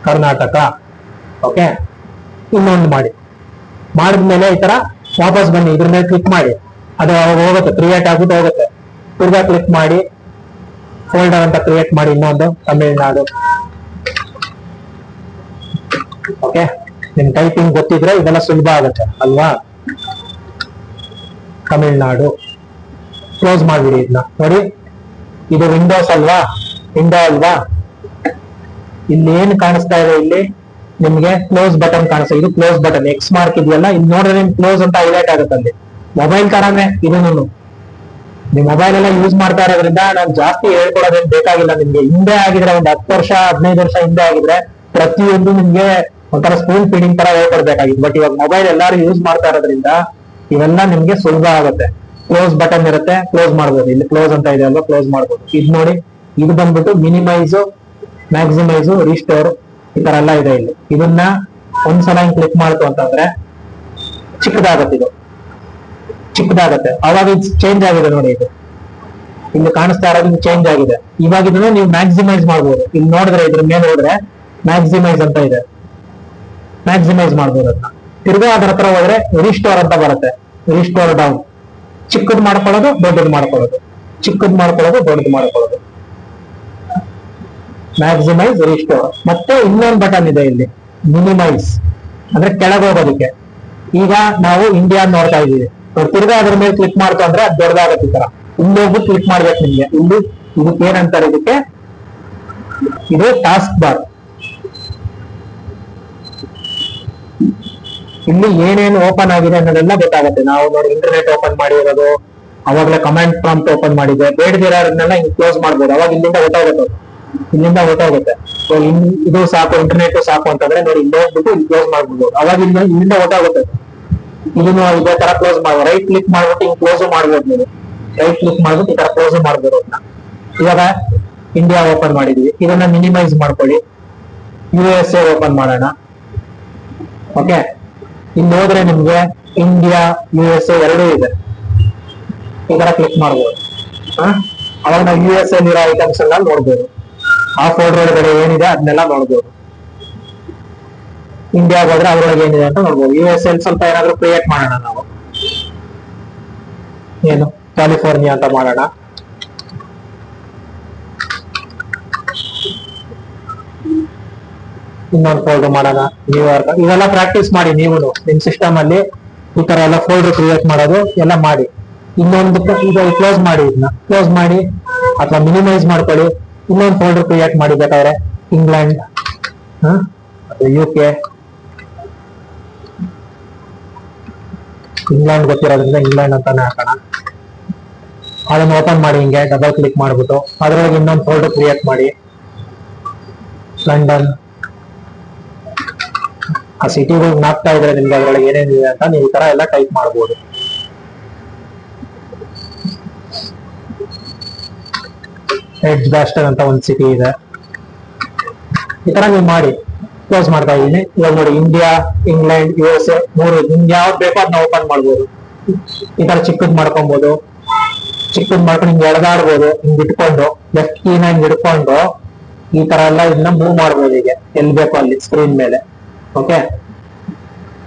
Karnataka. ಓಕೆ, ಇನ್ನೊಂದು ಮಾಡಿದ್ಮೇಲೆ ಈ ತರ ವಾಪಸ್ ಬನ್ನಿ. ಇದ್ರ ಮೇಲೆ ಕ್ಲಿಕ್ ಮಾಡಿ. ಅದು ಹೋಗುತ್ತೆ, ಕ್ರಿಯೇಟ್ ಆಗ್ಬಿಟ್ಟು ಹೋಗುತ್ತೆ. ತಿರ್ಗಾ ಕ್ಲಿಕ್ ಮಾಡಿ ಫೋಲ್ಡರ್ ಅಂತ ಕ್ರಿಯೇಟ್ ಮಾಡಿ ಇನ್ನೊಂದು ತಮಿಳ್ನಾಡು. ಓಕೆ, ನಿಮ್ ಟೈಪಿಂಗ್ ಗೊತ್ತಿದ್ರೆ ಇದೆಲ್ಲ ಸುಲಭ ಆಗುತ್ತೆ ಅಲ್ವಾ. ತಮಿಳ್ನಾಡು ಕ್ಲೋಸ್ ಮಾಡ್ಬಿಡಿ ಇದನ್ನ. ನೋಡಿ, ಇದು ವಿಂಡೋಸ್ ಅಲ್ವಾ, ವಿಂಡೋ ಅಲ್ವಾ. ಇಲ್ಲಿ ಏನ್ ಕಾಣಿಸ್ತಾ ಇದೆ, ಇಲ್ಲಿ ನಿಮ್ಗೆ ಕ್ಲೋಸ್ ಬಟನ್ ಕಾಣಿಸ್ತಾ, ಇದು ಕ್ಲೋಸ್ ಬಟನ್, ಎಕ್ಸ್ ಮಾರ್ಕ್ ಇದೆಯಲ್ಲ, ಇಲ್ಲಿ ನೋಡಿದ್ರೆ ನಿಮ್ ಕ್ಲೋಸ್ ಅಂತ ಹೈಲೈಟ್ ಆಗುತ್ತೆ ಅಲ್ಲಿ. ಮೊಬೈಲ್ ತರಾನೇ ಇದನ್ನು. ನೀವು ಮೊಬೈಲ್ ಎಲ್ಲ ಯೂಸ್ ಮಾಡ್ತಾ ಇರೋದ್ರಿಂದ ನಾನು ಜಾಸ್ತಿ ಹೇಳ್ಕೊಡೋದೇನು ಬೇಕಾಗಿಲ್ಲ ನಿಮ್ಗೆ. ಹಿಂದೆ ಆಗಿದ್ರೆ ಒಂದು 10 ವರ್ಷ 15 ವರ್ಷ ಹಿಂದೆ ಆಗಿದ್ರೆ ಪ್ರತಿಯೊಂದು ನಿಮ್ಗೆ ಒಂಥರ ಸ್ಪೂನ್ ಫೀಡಿಂಗ್ ತರ ಹೇಳ್ಕೊಡ್ಬೇಕಾಗಿತ್ತು. ಬಟ್ ಇವಾಗ ಮೊಬೈಲ್ ಎಲ್ಲಾರು ಯೂಸ್ ಮಾಡ್ತಾ ಇರೋದ್ರಿಂದ ಇವೆಲ್ಲ ನಿಮ್ಗೆ ಸುಲಭ ಆಗುತ್ತೆ. ಕ್ಲೋಸ್ ಬಟನ್ ಇರುತ್ತೆ, ಕ್ಲೋಸ್ ಮಾಡ್ಬೋದು. ಇಲ್ಲಿ ಕ್ಲೋಸ್ ಅಂತ ಇದೆ ಅಲ್ವಾ, ಕ್ಲೋಸ್ ಮಾಡ್ಬೋದು. ಇದು ನೋಡಿ, ಇದು ಬಂದ್ಬಿಟ್ಟು ಮಿನಿಮೈಸ್, ಮ್ಯಾಕ್ಸಿಮೈಸ್, ರಿಸ್ಟೋರ್, ಈ ತರ ಎಲ್ಲ ಇದೆ ಇಲ್ಲಿ. ಇದನ್ನ ಒಂದ್ಸಲ ಕ್ಲಿಕ್ ಮಾಡ್ತು ಅಂತಂದ್ರೆ ಚಿಕ್ಕದಾಗತ್ತೆ, ಇದು ಚಿಕ್ಕದಾಗತ್ತೆ. ಅವಾಗ ಇದು ಚೇಂಜ್ ಆಗಿದೆ ನೋಡಿ, ಇದು ಇಲ್ಲಿ ಕಾಣಿಸ್ತಾ ಇರೋದು ಚೇಂಜ್ ಆಗಿದೆ. ಇವಾಗ ಇದನ್ನು ನೀವು ಮ್ಯಾಕ್ಸಿಮೈಸ್ ಮಾಡ್ಬೋದು. ಇಲ್ಲಿ ನೋಡಿದ್ರೆ ಇದ್ರ ಮೇಲೆ ಹೋದ್ರೆ ಮ್ಯಾಕ್ಸಿಮೈಸ್ ಅಂತ ಇದೆ, ಮ್ಯಾಕ್ಸಿಮೈಸ್ ಮಾಡ್ಬೋದು ಅದನ್ನ. ತಿರ್ಗಾ ಅದರ ಹತ್ರ ಹೋದ್ರೆ ರಿಸ್ಟೋರ್ ಅಂತ ಬರುತ್ತೆ, ರಿಸ್ಟೋರ್ ಡೌನ್. ಚಿಕ್ಕದ್ ಮಾಡ್ಕೊಳ್ಳೋದು, ದೊಡ್ಡದು ಮಾಡ್ಕೊಳ್ಳೋದು, ಚಿಕ್ಕದ್ ಮಾಡ್ಕೊಳ್ಳೋದು, ದೊಡ್ಡದು ಮಾಡ್ಕೊಳ್ಳೋದು, ಮ್ಯಾಕ್ಸಿಮೈಸ್, ರಿಸ್ಟೋರ್. ಮತ್ತೆ ಇನ್ನೊಂದು ಬಟನ್ ಇದೆ ಇಲ್ಲಿ, ಮಿನಿಮೈಸ್, ಅಂದ್ರೆ ಕೆಳಗೆ ಹೋಗೋದಕ್ಕೆ. ಈಗ ನಾವು ಇಂಡಿಯಾ ನೋಡ್ತಾ ಇದೀವಿ, ತಿರ್ಗಾ ಅದ್ರ ಮೇಲೆ ಕ್ಲಿಕ್ ಮಾಡ್ತು ಅಂದ್ರೆ ಅದು ದೊಡ್ಡದಾಗತ್ತೆ. ಈ ತರ ಇಲ್ಲಿ ಹೋಗ್ಬಿಟ್ಟು ಕ್ಲಿಕ್ ಮಾಡ್ಬೇಕು ನಿಮ್ಗೆ. ಇಲ್ಲಿ ಇದಕ್ಕೆ ಏನಂತಾರೆ, ಇದಕ್ಕೆ ಇದು ಟಾಸ್ಕ್ ಬಾರ್. ಇಲ್ಲಿ ಏನೇನು ಓಪನ್ ಆಗಿದೆ ಅನ್ನೋದೆಲ್ಲ ಗೊತ್ತಾಗುತ್ತೆ. ನಾವು ನೋಡಿ ಇಂಟರ್ನೆಟ್ ಓಪನ್ ಮಾಡಿರೋದು, ಅವಾಗಲೇ ಕಮೆಂಟ್ ಪ್ರಾಂಪ್ಟ್ ಓಪನ್ ಮಾಡಿದೆ, ಬೇಡದಿರೋದನ್ನೆಲ್ಲ ಹಿಂಗ್ ಕ್ಲೋಸ್ ಮಾಡ್ಬೋದು. ಅವಾಗ ಇಲ್ಲಿಂದ ಹೊಟ್ಟೋಗುತ್ತೆ, ಇಲ್ಲಿಂದ ಹೊಟ್ಟೋಗುತ್ತೆ. ಇದು ಸಾಕು, ಇಂಟರ್ನೆಟ್ ಸಾಕು ಅಂತಂದ್ರೆ ನೋಡಿ ಇಲ್ಲಿ ಹೋಗ್ಬಿಟ್ಟು ಇಲ್ಲಿ ಕ್ಲೋಸ್ ಮಾಡ್ಬೋದು. ಅವಾಗ ಇಲ್ಲಿಂದ ಹೊಟ್ಟೋಗುತ್ತೆ. ಇದನ್ನು ಇದೇ ತರ ಕ್ಲೋಸ್ ಮಾಡ್ಬೋದು. ರೈಟ್ ಕ್ಲಿಕ್ ಮಾಡ್ಬಿಟ್ಟು ಹಿಂಗ್ ಕ್ಲೋಸ್ ಮಾಡ್ಬೋದು. ನೀವು ರೈಟ್ ಕ್ಲಿಕ್ ಮಾಡ್ಬಿಟ್ಟು ಈ ತರ ಕ್ಲೋಸ್ ಮಾಡ್ಬೋದು ಅದನ್ನ. ಇವಾಗ ಇಂಡಿಯಾ ಓಪನ್ ಮಾಡಿದ್ವಿ, ಇದನ್ನ ಮಿನಿಮೈಸ್ ಮಾಡ್ಕೊಳ್ಳಿ. USA ಓಪನ್ ಮಾಡೋಣ. ಓಕೆ, ಇಲ್ಲಿ ಹೋದ್ರೆ ನಿಮ್ಗೆ ಇಂಡಿಯಾ, USA ಎರಡೂ ಇದೆ. ಈ ತರ ಕ್ಲಿಕ್ ಮಾಡ್ಬೋದು. ಅವಾಗ ನಾವು USA ಇರೋ ಐಟಮ್ಸ್ ಎಲ್ಲ ನೋಡ್ಬೋದು. ಆ ಫೋಲ್ಡರ್ ಒಳಗಡೆ ಏನಿದೆ ಅದನ್ನೆಲ್ಲ ನೋಡ್ಬೋದು. ಇಂಡಿಯಾಗ ಹೋದ್ರೆ ಅದ್ರೊಳಗೆ ಏನಿದೆ ಅಂತ ನೋಡ್ಬೋದು. USA ಸ್ವಲ್ಪ ಏನಾದ್ರು ಕ್ರಿಯೇಟ್ ಮಾಡೋಣ ನಾವು. ಏನು ಕ್ಯಾಲಿಫೋರ್ನಿಯಾ ಅಂತ ಮಾಡೋಣ. ಇನ್ನೊಂದು ಫೋಲ್ಡರ್ ಮಾಡೋಣ, ನ್ಯೂಯಾರ್ಕ್. ಇವೆಲ್ಲ ಪ್ರಾಕ್ಟೀಸ್ ಮಾಡಿ ನೀವು ನಿಮ್ ಸಿಸ್ಟಮ್ ಅಲ್ಲಿ. ಈ ತರ ಎಲ್ಲ ಫೋಲ್ಡರ್ ಕ್ರಿಯೇಟ್ ಮಾಡೋದು ಎಲ್ಲ ಮಾಡಿ. ಇನ್ನೊಂದು ಈಗ ಕ್ಲೋಸ್ ಮಾಡಿ, ಇದನ್ನ ಕ್ಲೋಸ್ ಮಾಡಿ ಅಥವಾ ಮಿನಿಮೈಸ್ ಮಾಡ್ಕೊಳ್ಳಿ. ಇನ್ನೊಂದು ಫೋಲ್ಡರ್ ಕ್ರಿಯೇಟ್ ಮಾಡಿ ಬೇಕಾದ್ರೆ ಇಂಗ್ಲೆಂಡ್, UK. ಇಂಗ್ಲೆಂಡ್ ಗೊತ್ತಿರೋದ್ರಿಂದ ಇಂಗ್ಲೆಂಡ್ ಅಂತಾನೆ ಹಾಕೋಣ. ಅದನ್ನ ಓಪನ್ ಮಾಡಿ, ಹಿಂಗೆ ಡಬಲ್ ಕ್ಲಿಕ್ ಮಾಡ್ಬಿಟ್ಟು ಅದ್ರೊಳಗೆ ಇನ್ನೊಂದು ಫೋಲ್ಡರ್ ಕ್ರಿಯೇಟ್ ಮಾಡಿ. ಲಂಡನ್, ಆ ಸಿಟಿಗಳು ನಾಕ್ತಾ ಇದ್ರೆ ನಿಮ್ಗೆ ಅದ್ರೊಳಗೆ ಏನೇನಿದೆ ಅಂತ ನೀವು ಈ ತರ ಎಲ್ಲ ಟೈಪ್ ಮಾಡ್ಬೋದು. ಎಡ್ಜ್ ಬ್ಯಾಸ್ಟನ್ ಅಂತ ಒಂದು ಸಿಟಿ ಇದೆ. ಈ ತರ ನೀವು ಮಾಡಿ. ಕ್ಲೋಸ್ ಮಾಡ್ತಾ ಇದೀನಿ. ಇವಾಗ ನೋಡಿ, ಇಂಡಿಯಾ, ಇಂಗ್ಲೆಂಡ್, USA ಮೂರು, ನಿಮ್ಗೆ ಯಾವ್ದು ಬೇಕೋ ಅದನ್ನ ಓಪನ್ ಮಾಡ್ಬೋದು. ಈ ತರ ಚಿಕ್ಕದ್ ಮಾಡ್ಕೊಬಹುದು. ಚಿಕ್ಕದ್ ಮಾಡ್ಕೊಂಡು ಹಿಂಗ್ ಎಳೆದಾಡ್ಬೋದು, ಹಿಂಗ್ ಇಟ್ಕೊಂಡು ಲೆಫ್ಟ್ ಕೀನ ಹಿಂಗ್ ಇಟ್ಕೊಂಡು ಈ ತರ ಎಲ್ಲ ಇದನ್ನ ಮೂವ್ ಮಾಡ್ಬೋದು. ಹೀಗೆ ಎಲ್ಲಿ ಬೇಕೋ ಅಲ್ಲಿ ಸ್ಕ್ರೀನ್ ಮೇಲೆ. ಓಕೆ,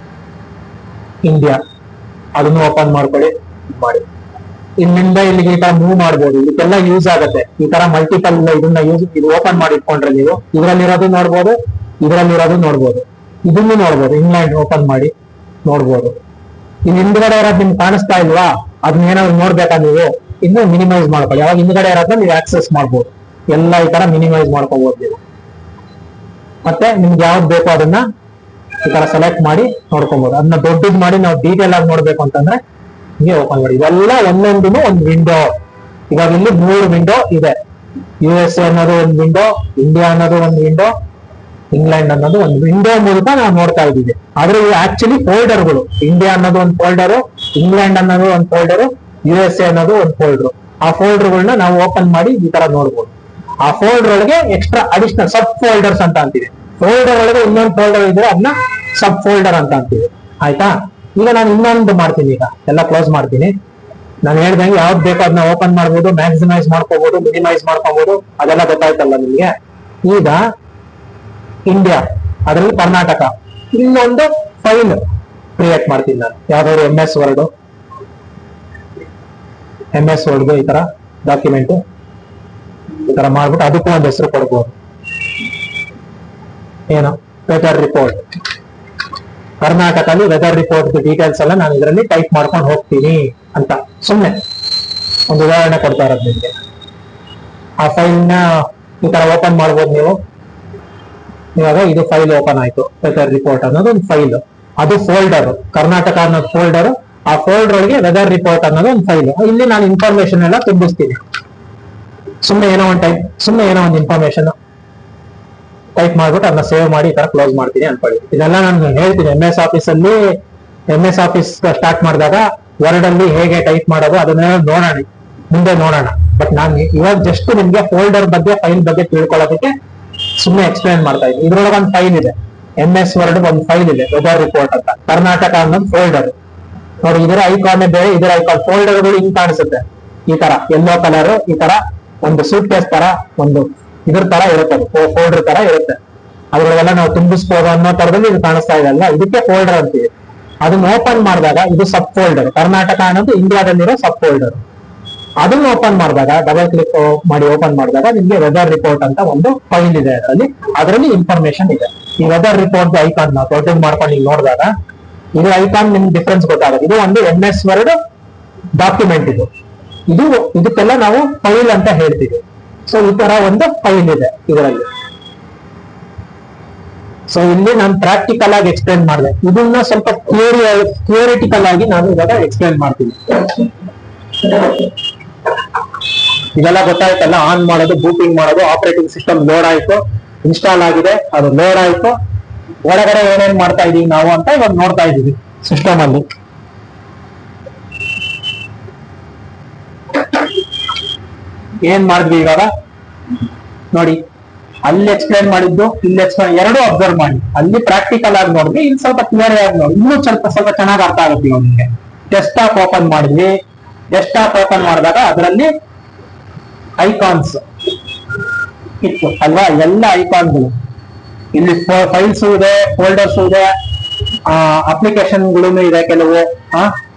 ಇಂಡಿಯಾ ಅದನ್ನು ಓಪನ್ ಮಾಡ್ಕೊಳ್ಳಿ, ಮಾಡಿ. ಇಲ್ಲಿಂದ ಇಲ್ಲಿಗೆ ಈ ತರ ಮೂವ್ ಮಾಡ್ಬೋದು. ಇದಕ್ಕೆಲ್ಲ ಯೂಸ್ ಆಗುತ್ತೆ. ಈ ತರ ಮಲ್ಟಿಪಲ್ ಇದನ್ನ ಇದು ಓಪನ್ ಮಾಡಿ ಇಟ್ಕೊಂಡ್ರೆ ನೀವು ಇದ್ರಲ್ಲಿರೋದು ನೋಡ್ಬೋದು, ಇದ್ರಲ್ಲಿರೋದು ನೋಡ್ಬೋದು, ಇದನ್ನು ನೋಡ್ಬೋದು. ಇಂಗ್ಲೆಂಡ್ ಓಪನ್ ಮಾಡಿ ನೋಡ್ಬೋದು. ಇಲ್ಲಿ ಹಿಂದ್ಗಡೆ ಇರೋದು ನಿಮ್ಗೆ ಕಾಣಿಸ್ತಾ ಇಲ್ವಾ, ಅದನ್ನ ಏನಾದ್ರು ನೋಡ್ಬೇಕಾ ನೀವು, ಇನ್ನು ಮಿನಿಮೈಸ್ ಮಾಡ್ಕೊಳ್ಳಿ. ಅವಾಗ ಹಿಂದ್ಗಡೆ ಇರೋದನ್ನ ನೀವು ಆಕ್ಸೆಸ್ ಮಾಡ್ಬೋದು. ಎಲ್ಲ ಈ ತರ ಮಿನಿಮೈಸ್ ಮಾಡ್ಕೋಬಹುದು ನೀವು. ಮತ್ತೆ ನಿಮ್ಗೆ ಯಾವ್ದು ಬೇಕೋ ಅದನ್ನ ಈ ತರ ಸೆಲೆಕ್ಟ್ ಮಾಡಿ ನೋಡ್ಕೊಬಹುದು. ಅದನ್ನ ದೊಡ್ಡದು ಮಾಡಿ ನಾವು ಡೀಟೇಲ್ ಆಗಿ ನೋಡ್ಬೇಕು ಅಂತಂದ್ರೆ ಹಿಂಗೆ ಓಪನ್ ಮಾಡಿ. ಇವೆಲ್ಲ ಒಂದೊಂದು ಒಂದು ವಿಂಡೋ. ಇವಾಗ ಇಲ್ಲಿ 3 ವಿಂಡೋ ಇದೆ. USA ಅನ್ನೋದು ಒಂದು ವಿಂಡೋ, ಇಂಡಿಯಾ ಅನ್ನೋದು ಒಂದು ವಿಂಡೋ, ಇಂಗ್ಲೆಂಡ್ ಅನ್ನೋದು ಒಂದು ವಿಂಡೋ ಮೂಲಕ ನಾವು ನೋಡ್ತಾ ಇದ್ದೀವಿ. ಆದ್ರೆ ಇವು ಆಕ್ಚುಲಿ ಫೋಲ್ಡರ್ಗಳು. ಇಂಡಿಯಾ ಅನ್ನೋದು ಒಂದು ಫೋಲ್ಡರು, ಇಂಗ್ಲೆಂಡ್ ಅನ್ನೋದು ಒಂದು ಫೋಲ್ಡರು, USA ಅನ್ನೋದು ಒಂದು ಫೋಲ್ಡರ್. ಆ ಫೋಲ್ಡರ್ಗಳನ್ನ ನಾವು ಓಪನ್ ಮಾಡಿ ಈ ತರ ನೋಡ್ಬೋದು. ಆ ಫೋಲ್ಡರ್ ಒಳಗೆ ಎಕ್ಸ್ಟ್ರಾ ಅಡಿಷನಲ್ ಸಬ್ ಫೋಲ್ಡರ್ಸ್ ಅಂತ ಅಂತೀವಿ. ಫೋಲ್ಡರ್ ಒಳಗೆ ಇನ್ನೊಂದು ಫೋಲ್ಡರ್ ಇದ್ರೆ ಅದನ್ನ ಸಬ್ ಫೋಲ್ಡರ್ ಅಂತ ಅಂತೀವಿ. ಆಯ್ತಾ? ಈಗ ನಾನು ಇನ್ನೊಂದು ಮಾಡ್ತೀನಿ. ಈಗ ಎಲ್ಲ ಕ್ಲೋಸ್ ಮಾಡ್ತೀನಿ. ನಾನು ಹೇಳ್ದಂಗೆ ಯಾವ್ದು ಬೇಕೋ ಅದನ್ನ ಓಪನ್ ಮಾಡ್ಬೋದು, ಮ್ಯಾಕ್ಸಿಮೈಸ್ ಮಾಡ್ಕೋಬಹುದು, ಮಿನಿಮೈಸ್ ಮಾಡ್ಕೋಬಹುದು. ಅದೆಲ್ಲ ಗೊತ್ತಾಯ್ತಲ್ಲ ನಿಮ್ಗೆ. ಈಗ ಇಂಡಿಯಾ, ಅದರಲ್ಲಿ ಕರ್ನಾಟಕ, ಇನ್ನೊಂದು ಫೈಲ್ ಕ್ರಿಯೇಟ್ ಮಾಡ್ತೀನಿ ನಾನು. ಯಾವ್ದಾದ್ರು MS ವರ್ಡ್, ಈ ತರ ಡಾಕ್ಯುಮೆಂಟ್ ಈ ತರ ಮಾಡ್ಬಿಟ್ಟು ಅದಕ್ಕೂ ಒಂದು ಹೆಸರು ಕೊಡ್ಬೋದು. ಏನು ವೆದರ್ ರಿಪೋರ್ಟ್, ಕರ್ನಾಟಕದಲ್ಲಿ ವೆದರ್ ರಿಪೋರ್ಟ್ ಡೀಟೇಲ್ಸ್ ಎಲ್ಲ ನಾನು ಇದರಲ್ಲಿ ಟೈಪ್ ಮಾಡ್ಕೊಂಡು ಹೋಗ್ತೀನಿ ಅಂತ ಸುಮ್ಮನೆ ಒಂದು ಉದಾಹರಣೆ ಕೊಡ್ತಾ ಇರೋದು ನಿಮಗೆ. ಆ ಫೈಲ್ ನ ಈ ತರ ಓಪನ್ ಮಾಡ್ಬೋದು ನೀವು. ಇವಾಗ ಇದು ಫೈಲ್ ಓಪನ್ ಆಯ್ತು, ವೆದರ್ ರಿಪೋರ್ಟ್ ಅನ್ನೋದು ಒಂದು ಫೈಲ್, ಅದು ಫೋಲ್ಡರ್, ಕರ್ನಾಟಕ ಅನ್ನೋದು ಫೋಲ್ಡರ್, ಆ ಫೋಲ್ಡರ್ ಒಳಗೆ ವೆದರ್ ರಿಪೋರ್ಟ್ ಅನ್ನೋದು ಒಂದು ಫೈಲ್. ಇಲ್ಲಿ ನಾನು ಇನ್ಫಾರ್ಮೇಶನ್ ಎಲ್ಲ ತುಂಬಿಸ್ತೀನಿ. ಸುಮ್ಮನೆ ಏನೋ ಒಂದು ಇನ್ಫಾರ್ಮೇಶನ್ ಟೈಪ್ ಮಾಡ್ಬಿಟ್ಟು ಅದನ್ನ ಸೇವ್ ಮಾಡಿ ಈ ತರ ಕ್ಲೋಸ್ ಮಾಡ್ತೀನಿ ಅನ್ಕೊಳ್ಳಿ. ಇದೆಲ್ಲ ನಾನು ಹೇಳ್ತೀನಿ MS ಆಫೀಸ್ ಅಲ್ಲಿ. MS ಆಫೀಸ್ ಸ್ಟಾರ್ಟ್ ಮಾಡಿದಾಗ ವರ್ಡ್ ಅಲ್ಲಿ ಹೇಗೆ ಟೈಪ್ ಮಾಡೋದು ಅದನ್ನೆಲ್ಲ ಮುಂದೆ ನೋಡೋಣ. ಬಟ್ ನಾನು ಇವಾಗ ಜಸ್ಟ್ ನಿಮ್ಗೆ ಫೋಲ್ಡರ್ ಬಗ್ಗೆ, ಫೈಲ್ ಬಗ್ಗೆ ತಿಳ್ಕೊಳ್ಳೋದಕ್ಕೆ ಸುಮ್ಮನೆ ಎಕ್ಸ್ಪ್ಲೈನ್ ಮಾಡ್ತಾ ಇದ್ದೀನಿ. ಇದ್ರೊಳಗೆ ಒಂದು ಫೈಲ್ ಇದೆ, MS ವರ್ಡ್ ಒಂದು ಫೈಲ್ ಇದೆ, ವೆದರ್ ರಿಪೋರ್ಟ್ ಅಂತ. ಕರ್ನಾಟಕ ಅನ್ನೋದು ಫೋಲ್ಡರ್ ನೋಡಿ. ಇದರ ಐಕಾನ್ ಬೇರೆ, ಇದರ ಐಕಾನ್, ಫೋಲ್ಡರ್ಗಳು ಹಿಂಗ್ ಕಾಣಿಸುತ್ತೆ ಈ ತರ ಯೆಲ್ಲೋ ಕಲರ್, ಈ ತರ ಒಂದು ಸೂಟ್ ಕೇಸ್ ತರ, ಒಂದು ಇದ್ರ ತರ ಇರುತ್ತೆ, ಫೋಲ್ಡರ್ ತರ ಇರುತ್ತೆ. ಅದ್ರೊಳಗೆಲ್ಲ ನಾವು ತುಂಬಿಸ್ಬೋದು ಅನ್ನೋ ತರದಲ್ಲಿ ಇದು ಕಾಣಿಸ್ತಾ ಇದೆ ಅಲ್ವಾ, ಇದಕ್ಕೆ ಫೋಲ್ಡರ್ ಅಂತೀವಿ. ಅದನ್ನ ಓಪನ್ ಮಾಡಿದಾಗ ಇದು ಸಬ್ ಫೋಲ್ಡರ್, ಕರ್ನಾಟಕ ಅನ್ನೋದು ಇಂಡಿಯಾದಲ್ಲಿರೋ ಸಬ್ ಫೋಲ್ಡರ್. ಅದನ್ನ ಓಪನ್ ಮಾಡಿದಾಗ, ಡಬಲ್ ಕ್ಲಿಕ್ ಮಾಡಿ ಓಪನ್ ಮಾಡಿದಾಗ ನಿಮ್ಗೆ ವೆದರ್ ರಿಪೋರ್ಟ್ ಅಂತ ಒಂದು ಫೈಲ್ ಇದೆ. ಅದರಲ್ಲಿ ಇನ್ಫಾರ್ಮೇಶನ್ ಇದೆ. ಈ ವೆದರ್ ರಿಪೋರ್ಟ್ ಐಕಾನ್ ನಾವು ದೊಡ್ಡದು ಮಾಡ್ಕೊಂಡು ಇಲ್ಲಿ ನೋಡಿದಾಗ ಇದು ಐಕಾನ್ ನಿಮ್ಗೆ ಡಿಫ್ರೆನ್ಸ್ ಗೊತ್ತಾಗುತ್ತೆ. ಇದು ಒಂದು MS ವರ್ಡ್ ಡಾಕ್ಯುಮೆಂಟ್. ಇದಕ್ಕೆಲ್ಲ ನಾವು ಫೈಲ್ ಅಂತ ಹೇಳ್ತೀವಿ. ಸೊ ಈ ತರ ಒಂದು ಫೈಲ್ ಇದೆ ಇದರಲ್ಲಿ. ಸೊ ಇಲ್ಲಿ ನಾನು ಪ್ರಾಕ್ಟಿಕಲ್ ಆಗಿ ಎಕ್ಸ್ಪ್ಲೈನ್ ಮಾಡಿದೆ. ಇದನ್ನ ಸ್ವಲ್ಪ ಥಿಯರಿಟಿಕಲ್ ಆಗಿ ನಾನು ಇವಾಗ ಎಕ್ಸ್ಪ್ಲೈನ್ ಮಾಡ್ತೀನಿ. ಇದೆಲ್ಲ ಗೊತ್ತಾಯ್ತಲ್ಲ, ಆನ್ ಮಾಡೋದು, ಬೂಟಿಂಗ್ ಮಾಡೋದು, ಆಪರೇಟಿಂಗ್ ಸಿಸ್ಟಮ್ ಲೋಡ್ ಆಯ್ತು, ಇನ್ಸ್ಟಾಲ್ ಆಗಿದೆ, ಅದು ಲೋಡ್ ಆಯ್ತು, ಒಳಗಡೆ ಏನೇನ್ ಮಾಡ್ತಾ ಇದೀವಿ ನಾವು ಅಂತ ಇವಾಗ ನೋಡ್ತಾ ಇದೀವಿ ಸಿಸ್ಟಮ್ ಅಲ್ಲಿ. ಏನ್ ಮಾಡಿದ್ವಿ ಇವಾಗ ನೋಡಿ, ಅಲ್ಲಿ ಎಕ್ಸ್ಪ್ಲೈನ್ ಮಾಡಿದ್ದು, ಇಲ್ಲಿ ಎಕ್ಸ್ಪ್ಲೈನ್, ಎರಡೂ ಅಬ್ಸರ್ವ್ ಮಾಡಿ. ಅಲ್ಲಿ ಪ್ರಾಕ್ಟಿಕಲ್ ಆಗಿ ನೋಡಿದ್ವಿ, ಇಲ್ಲಿ ಸ್ವಲ್ಪ ಕ್ಲಿಯರ್ ಆಗಿ ನೋಡಿ, ಇನ್ನೂ ಸ್ವಲ್ಪ ಚೆನ್ನಾಗಿ ಅರ್ಥ ಆಗುತ್ತೆ ನಿಮಗೆ. ಡೆಸ್ಕ್ಟಾಪ್ ಓಪನ್ ಮಾಡಿದ್ವಿ. ಡೆಸ್ಕ್ಟಾಪ್ ಓಪನ್ ಮಾಡಿದಾಗ ಅದರಲ್ಲಿ ಐಕಾನ್ಸ್ ಇತ್ತು ಅಲ್ವಾ, ಎಲ್ಲ ಐಕಾನ್ಗಳು. ಇಲ್ಲಿ ಫೈಲ್ಸ್ ಇದೆ, ಫೋಲ್ಡರ್ಸ್ ಇದೆ, ಅಪ್ಲಿಕೇಶನ್ಗಳು ಇದೆ,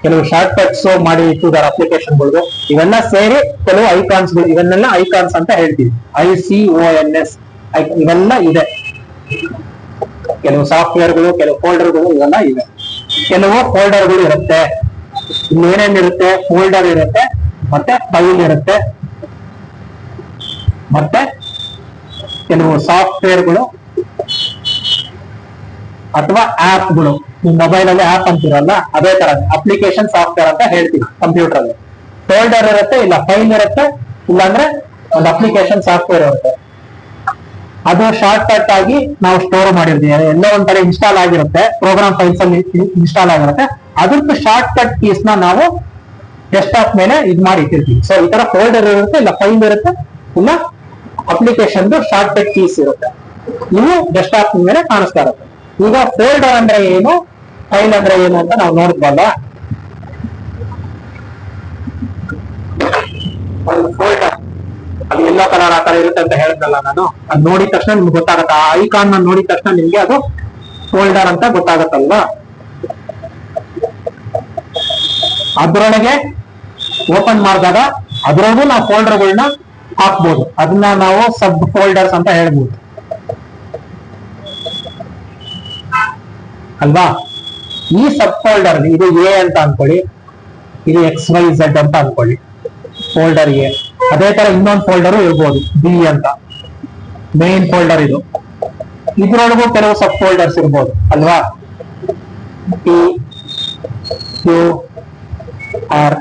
ಕೆಲವು ಶಾರ್ಟ್ ಕಟ್ಸ್ ಮಾಡಿ ಇಟ್ಟಿದ್ದಾರೆ ಅಪ್ಲಿಕೇಶನ್ಗಳು. ಇವೆಲ್ಲ ಸೇರಿ ಕೆಲವು ಐಕಾನ್ಸ್ಗಳು, ಇವನ್ನೆಲ್ಲ ಐಕಾನ್ಸ್ ಅಂತ ಹೇಳ್ತೀವಿ. ICONS ಇವೆಲ್ಲ ಇದೆ. ಕೆಲವು ಸಾಫ್ಟ್ವೇರ್ಗಳು, ಕೆಲವು ಫೋಲ್ಡರ್ಗಳು ಇವೆಲ್ಲ ಇದೆ. ಕೆಲವು ಫೋಲ್ಡರ್ಗಳು ಇರುತ್ತೆ. ಇಲ್ಲಿ ಏನೇನಿರುತ್ತೆ, ಫೋಲ್ಡರ್ ಇರುತ್ತೆ, ಮತ್ತೆ ಫೈಲ್ ಇರುತ್ತೆ, ಮತ್ತೆ ಕೆಲವು ಸಾಫ್ಟ್ವೇರ್ಗಳು ಅಥವಾ ಆಪ್ಗಳು. ನಿಮ್ಮ ಮೊಬೈಲ್ ಅಲ್ಲಿ ಆಪ್ ಅಂತಿರಲ್ಲ, ಅದೇ ತರ ಅಪ್ಲಿಕೇಶನ್ ಸಾಫ್ಟ್ವೇರ್ ಅಂತ ಹೇಳ್ತೀವಿ ಕಂಪ್ಯೂಟರ್ ಅಲ್ಲಿ. ಫೋಲ್ಡರ್ ಇರುತ್ತೆ, ಇಲ್ಲ ಫೈಲ್ ಇರುತ್ತೆ, ಇಲ್ಲಾಂದ್ರೆ ಒಂದು ಅಪ್ಲಿಕೇಶನ್ ಸಾಫ್ಟ್ವೇರ್ ಇರುತ್ತೆ. ಅದು ಶಾರ್ಟ್ ಕಟ್ ಆಗಿ ನಾವು ಸ್ಟೋರ್ ಮಾಡಿರ್ತೀವಿ. ಎಲ್ಲ ಒಂದ್ ಕಡೆ ಇನ್ಸ್ಟಾಲ್ ಆಗಿರುತ್ತೆ, ಪ್ರೋಗ್ರಾಮ್ ಫೈಲ್ಸ್ ಅಲ್ಲಿ ಇನ್ಸ್ಟಾಲ್ ಆಗಿರುತ್ತೆ. ಅದ್ರದ್ದು ಶಾರ್ಟ್ ಕಟ್ ಕೀಸ್ ನಾವು ಡೆಸ್ಕ್ಟಾಪ್ ಮೇಲೆ ಇದ್ ಮಾಡಿ ಇಟ್ಟಿರ್ತೀವಿ. ಸೊ ಈ ತರ ಫೋಲ್ಡರ್ ಇರುತ್ತೆ, ಇಲ್ಲ ಫೈಲ್ ಇರುತ್ತೆ, ಇಲ್ಲ ಅಪ್ಲಿಕೇಶನ್ ಶಾರ್ಟ್ ಕಟ್ ಕೀಸ್ ಇರುತ್ತೆ. ಇವು ಡೆಸ್ಕ್ಟಾಪ್ ಮೇಲೆ ಕಾಣಿಸ್ತಾ ಇರುತ್ತೆ. ಈಗ ಫೋಲ್ಡರ್ ಅಂದ್ರೆ ಏನು, ಫೈಲ್ ಅಂದ್ರೆ ಏನು ಅಂತ ನಾವು ನೋಡಿದ್ವಲ್ಲ. ಫೋಲ್ಡರ್ ಅದು ಎಲ್ಲೋ ಕಲರ್ ಆತರ ಇರುತ್ತೆ ಅಂತ ಹೇಳಿದ್ನಲ್ಲ ನಾನು. ಅದು ನೋಡಿದ ತಕ್ಷಣ ನಿಮ್ಗೆ ಗೊತ್ತಾಗತ್ತೆ, ಆ ಐಕಾನ್ ನೋಡಿದ ತಕ್ಷಣ ನಿಮ್ಗೆ ಅದು ಫೋಲ್ಡರ್ ಅಂತ ಗೊತ್ತಾಗತ್ತಲ್ವಾ. ಅದ್ರೊಳಗೆ ಓಪನ್ ಮಾಡಿದಾಗ ಅದ್ರೊಳಗೂ ನಾವು ಫೋಲ್ಡರ್ಗಳನ್ನ ಹಾಕ್ಬೋದು. ಅದನ್ನ ನಾವು ಸಬ್ ಫೋಲ್ಡರ್ಸ್ ಅಂತ ಹೇಳ್ಬೋದು ಅಲ್ವಾ. ಈ ಸಬ್ ಫೋಲ್ಡರ್ ಇದು A ಅಂತ ಅನ್ಕೊಳ್ಳಿ, ಇದು XYZ ಅಂತ ಅನ್ಕೊಳ್ಳಿ, ಫೋಲ್ಡರ್ A. ಅದೇ ತರ ಇನ್ನೊಂದು ಫೋಲ್ಡರ್ ಇರ್ಬೋದು B ಅಂತ, ಮೇನ್ ಫೋಲ್ಡರ್ ಇದು. ಇದ್ರೊಳಗೂ ಕೆಲವು ಸಬ್ ಫೋಲ್ಡರ್ಸ್ ಇರ್ಬೋದು ಅಲ್ವಾ. P Q R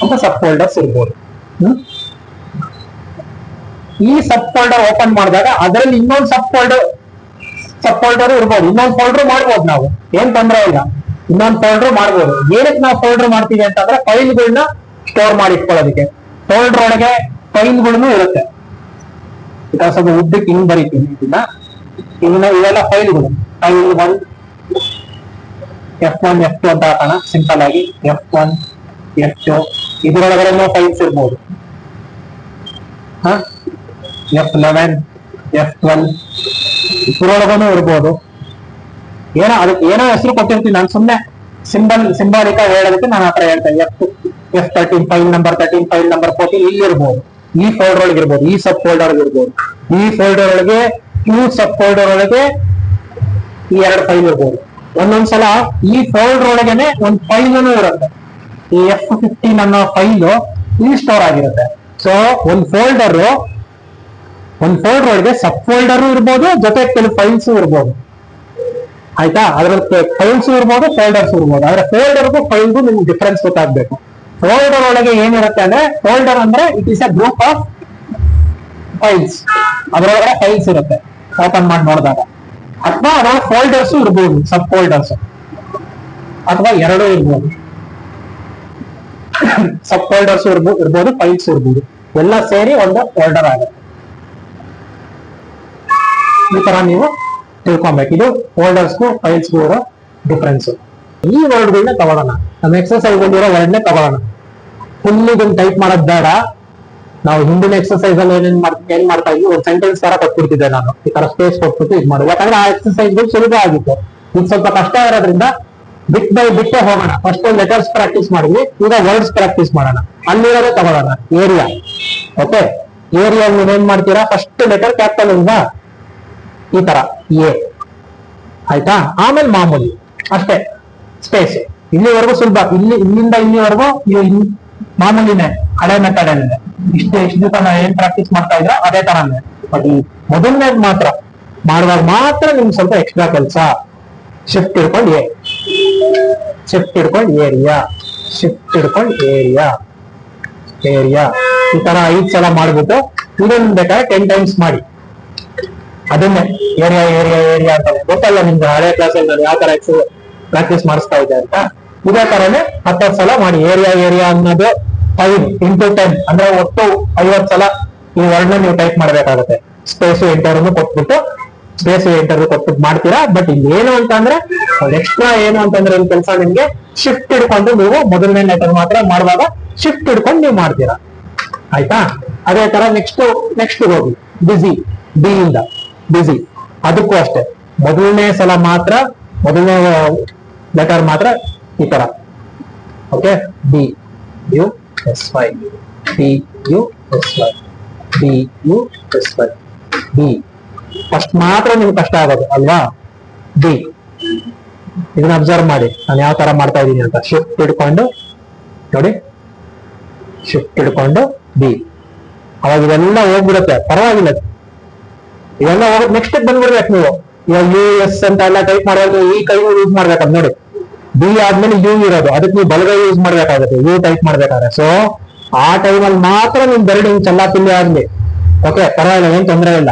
ಅಂತ ಸಬ್ ಫೋಲ್ಡರ್ಸ್ ಇರ್ಬೋದು. ಈ ಸಬ್ ಫೋಲ್ಡರ್ ಓಪನ್ ಮಾಡಿದಾಗ ಅದರಲ್ಲಿ ಇನ್ನೊಂದು ಸಬ್ ಫೋಲ್ಡರ್ ಇರ್ಬೋದು, ಇನ್ನೊಂದು ಫೋಲ್ಡರ್ ಮಾಡ್ಬೋದು. ನಾವು ಏನ್ ತೊಂದರೆ ಇಲ್ಲ, ಇನ್ನೊಂದು ಫೋಲ್ಡರ್ ಮಾಡ್ಬೋದು. ಏನಕ್ಕೆ ನಾವು ಫೋಲ್ಡರ್ ಮಾಡ್ತೀವಿ ಅಂತಂದ್ರೆ ಫೈಲ್ಗಳನ್ನ ಸ್ಟೋರ್ ಮಾಡಿ ಇಟ್ಕೊಳ್ಳೋದಕ್ಕೆ. ಫೋಲ್ಡರ್ ಒಳಗೆ ಫೈಲ್ಗಳನ್ನು ಇರುತ್ತೆ. ಸ್ವಲ್ಪ ಉದ್ದಕ್ಕೆ ಹಿಂಗ್ ಬರೀತೀನಿ ಇವೆಲ್ಲ ಫೈಲ್ಗಳು. ಫೈಲ್ 1 F1 F2 ಅಂತ ಹಾಕೋಣ ಸಿಂಪಲ್ ಆಗಿ. F1 F2 ಇದ್ರೊಳಗಡೆ ಫೈಲ್ಸ್ ಇರ್ಬೋದು. F11 F12 ಇದ್ರೊಳಗೂ ಇರ್ಬೋದು. ಅದಕ್ಕೆ ಏನೋ ಹೆಸರು ಕೊಟ್ಟಿರ್ತೀನಿ ನಾನು, ಸುಮ್ಮನೆ ಸಿಂಬಾಲಿಕ ಹೇಳೋದಕ್ಕೆ ನಾನು ಆತರ ಹೇಳ್ತೇನೆ. F13 file number 13 file number 14 ಇಲ್ಲಿ ಇರ್ಬೋದು. ಈ ಫೋಲ್ಡರ್ ಒಳಗೆ ಇರ್ಬೋದು, ಈ ಸಬ್ ಫೋಲ್ಡರ್ ಇರ್ಬೋದು, ಈ ಫೋಲ್ಡರ್ ಒಳಗೆ ಸಬ್ ಫೋಲ್ಡರ್ ಒಳಗೆ ಈ 2 ಫೈಲ್ ಇರ್ಬೋದು. ಒಂದೊಂದ್ಸಲ ಈ ಫೋಲ್ಡರ್ ಒಳಗೇನೆ ಒಂದು ಫೈಲ್ ಇರುತ್ತೆ. ಈ F15 ಅನ್ನೋ ಫೈಲ್ ಇಲ್ಲಿ ಸ್ಟೋರ್ ಆಗಿರುತ್ತೆ. ಸೊ ಒಂದು ಫೋಲ್ಡರ್ ಒಳಗೆ ಸಬ್ ಫೋಲ್ಡರ್ ಇರ್ಬೋದು, ಜೊತೆ ಕೆಲವು ಫೈಲ್ಸ್ ಇರ್ಬೋದು. ಆಯ್ತಾ? ಅದ್ರಲ್ಲಿ ಫೈಲ್ಸ್ ಇರ್ಬೋದು, ಫೋಲ್ಡರ್ಸ್ ಇರ್ಬೋದು. ಆದ್ರೆ ಫೋಲ್ಡರ್ಗೂ ಫೈಲ್ಗೂ ನಿಮ್ಗೆ ಡಿಫ್ರೆನ್ಸ್ ಗೊತ್ತಾಗ್ಬೇಕು. ಫೋಲ್ಡರ್ ಒಳಗೆ ಏನಿರುತ್ತೆ ಅಂದ್ರೆ, ಫೋಲ್ಡರ್ ಅಂದ್ರೆ it is a group of files. ಅದರೊಳಗಡೆ ಫೈಲ್ಸ್ ಇರುತ್ತೆ ಓಪನ್ ಮಾಡಿ ನೋಡಿದಾಗ. ಅಥವಾ ಅದ್ರೊಳಗೆ ಫೋಲ್ಡರ್ಸ್ ಇರ್ಬೋದು, ಸಬ್ ಫೋಲ್ಡರ್ಸ್, ಅಥವಾ ಎರಡೂ ಇರ್ಬೋದು. ಸಬ್ ಫೋಲ್ಡರ್ಸ್ ಇರ್ಬೋದು, ಫೈಲ್ಸ್ ಇರ್ಬೋದು, ಎಲ್ಲ ಸೇರಿ ಒಂದು ಫೋಲ್ಡರ್ ಆಗುತ್ತೆ. ಈ ತರ ನೀವು ತಿಳ್ಕೊಬೇಕು. ಇದು ಫೋಲ್ಡರ್ಸ್ಗೂ ಫೈಲ್ಸ್ಗೂ ಇರೋ ಡಿಫ್ರೆನ್ಸ್. ಈ ವರ್ಡ್ಗಳನ್ನ ತಗೊಳ್ಳೋಣ. ನಮ್ಮ ಎಕ್ಸರ್ಸೈಸ್ ಅಲ್ಲಿ ಇರೋ ವರ್ಡ್ನೇ ತಗೊಳ್ಳೋಣ. ಫುಲ್ ಇದನ್ನ ಟೈಪ್ ಮಾಡೋದ್ ಬೇಡ. ನಾವು ಹಿಂದಿನ ಎಕ್ಸರ್ಸೈಸ್ ಅಲ್ಲಿ ಏನ್ ಮಾಡ್ತಾ ಇದ್ವಿ, ಒಂದು ಸೆಂಟೆನ್ಸ್ ತರ ಕೊಟ್ಬಿಡ್ತಿದ್ದೆ ನಾನು. ಈ ತರ ಸ್ಪೇಸ್ ಕೊಟ್ಬಿಟ್ಟು ಇದು ಮಾಡೋದು. ಯಾಕಂದ್ರೆ ಆ ಎಕ್ಸರ್ಸೈಸ್ಗಳು ಸುಲಭ ಆಗಿತ್ತು. ಇದು ಸ್ವಲ್ಪ ಕಷ್ಟ ಇರೋದ್ರಿಂದ ಬಿಟ್ ಬೈ ಬಿಟ್ಟೆ ಹೋಗೋಣ. ಫಸ್ಟ್ ಲೆಟರ್ಸ್ ಪ್ರಾಕ್ಟೀಸ್ ಮಾಡಿದ್ವಿ, ಈಗ ವರ್ಡ್ಸ್ ಪ್ರಾಕ್ಟೀಸ್ ಮಾಡೋಣ. ಅಲ್ಲಿರೋದೇ ತಗೊಳ್ಳೋಣ. ಏರಿಯಾ. ಓಕೆ, ಏರಿಯಾ ನೀವೇನ್ ಮಾಡ್ತೀರಾ, ಫಸ್ಟ್ ಲೆಟರ್ ಕ್ಯಾಪಿಟಲ್ ಅಲ್ವಾ, ಈ ತರ ಎ. ಆಯ್ತಾ? ಆಮೇಲೆ ಮಾಮೂಲಿ ಅಷ್ಟೇ ಸ್ಪೇಸ್. ಇಲ್ಲಿವರೆಗೂ ಸುಲಭ. ಇಲ್ಲಿಂದ ಇಲ್ಲಿವರೆಗೂ ಮಾಮೂಲಿನೇ, ಹಳೆ ಮೆಥಡ್ ಏನಿದೆ. ಇಷ್ಟು ತನ ಏನ್ ಪ್ರಾಕ್ಟೀಸ್ ಮಾಡ್ತಾ ಇದ್ರ ಅದೇ ತರನೇ. ಬಟ್ ಈ ಮೊದಲನೇದು ಮಾತ್ರ ಮಾಡುವಾಗ ಮಾತ್ರ ನಿಮ್ಗೆ ಸ್ವಲ್ಪ ಎಕ್ಸ್ಟ್ರಾ ಕೆಲಸ. ಶಿಫ್ಟ್ ಹಿಡ್ಕೊಂಡು ಎ, ಶಿಫ್ಟ್ ಹಿಡ್ಕೊಂಡು ಏರಿಯಾ, ಶಿಫ್ಟ್ ಹಿಡ್ಕೊಂಡು ಏರಿಯಾ, ಏರಿಯಾ. ಈ ತರ 5 ಸಲ ಮಾಡ್ಬಿಟ್ಟು ಇದನ್ನ ಬೇಕಾದ್ರೆ 10 ಟೈಮ್ಸ್ ಮಾಡಿ. ಅದನ್ನೇ ಏರಿಯಾ ಏರಿಯಾ ಏರಿಯಾ ಅಂತ ಗೊತ್ತಲ್ಲ ನಿಮ್ಗೆ. ಹಳೆ ಕ್ಲಾಸಲ್ಲಿ ನಾನು ಯಾವ ತರ ಪ್ರಾಕ್ಟೀಸ್ ಮಾಡಿಸ್ತಾ ಇದ್ದೆ ಅಂತ. ಇದೇ ತರನೇ 10 ಸಲ ಮಾಡಿ. ಏರಿಯಾ ಏರಿಯಾ ಅನ್ನೋದು 5 into 10 ಅಂದ್ರೆ ಒಟ್ಟು 50 ಸಲ ಈ ವರ್ಡ್ನ ನೀವು ಟೈಪ್ ಮಾಡ್ಬೇಕಾಗುತ್ತೆ. ಸ್ಪೇಸ್ ಎಂಟರ್ನು ಕೊಟ್ಬಿಟ್ಟು ಮಾಡ್ತೀರಾ. ಬಟ್ ಇಲ್ಲಿ ಏನು ಅಂತಂದ್ರೆ ಒಂದು ಎಕ್ಸ್ಟ್ರಾ ಏನು ಅಂತಂದ್ರೆ ಒಂದು ಕೆಲಸ ನಿಮ್ಗೆ ಶಿಫ್ಟ್ ಹಿಡ್ಕೊಂಡು ನೀವು ಮೊದಲನೇ ಲೆಟರ್ ಮಾತ್ರ ಮಾಡುವಾಗ ಶಿಫ್ಟ್ ಹಿಡ್ಕೊಂಡು ನೀವು ಮಾಡ್ತೀರಾ. ಆಯ್ತಾ? ಅದೇ ತರ ನೆಕ್ಸ್ಟ್ ಹೋಗಿ ಬಿಸಿ, ಬಿ ಇಂದ ಬಿಸಿ. ಅದಕ್ಕೂ ಅಷ್ಟೇ ಮೊದಲನೇ ಸಲ ಮಾತ್ರ, ಮೊದಲನೇ ಲೆಟರ್ ಮಾತ್ರ ಈ ತರ. Okay, B U S Y, B U S Y, B U S Y, B. First ಮಾತ್ರ ನಿಮ್ಗೆ ಕಷ್ಟ ಆಗೋದು ಅಲ್ವಾ, ಬಿ. ಇದನ್ನ ಅಬ್ಸರ್ವ್ ಮಾಡಿ ನಾನು ಯಾವ ತರ ಮಾಡ್ತಾ ಇದ್ದೀನಿ ಅಂತ. ಶಿಫ್ಟ್ ಹಿಡ್ಕೊಂಡು ನೋಡಿ, ಶಿಫ್ಟ್ ಹಿಡ್ಕೊಂಡು ಬಿ. ಅವಾಗ ಇದೆಲ್ಲ ಹೋಗ್ಬಿಡುತ್ತೆ, ಪರವಾಗಿಲ್ಲ. ಇವೆಲ್ಲ ಹೋಗಿ ನೆಕ್ಸ್ಟ್ ಬಂದ್ಬಿಡ್ಬೇಕು ನೀವು. ಇವಾಗ ಯು ಎಸ್ ಅಂತ ಎಲ್ಲ ಟೈಪ್ ಮಾಡುವಾಗ ಈ ಕೈ ಯೂಸ್ ಮಾಡ್ಬೇಕಂತ ನೋಡಿ. ಬಿ ಆದ್ಮೇಲೆ ಯು ಇರೋದು, ಅದಕ್ಕೆ ನೀವು ಬಲಗೈ ಯೂಸ್ ಮಾಡ್ಬೇಕಾಗುತ್ತೆ ಯು ಟೈಪ್ ಮಾಡ್ಬೇಕಾದ್ರೆ. ಸೊ ಆ ಟೈಮಲ್ಲಿ ಮಾತ್ರ ನಿಮ್ ಬೆರಡು ಹಿಂಗ್ ಚಲ್ಲಾಪಿಲ್ಲಿ ಆಗ್ಲಿ. ಓಕೆ, ಪರವಾಗಿಲ್ಲ, ಏನ್ ತೊಂದರೆ ಇಲ್ಲ.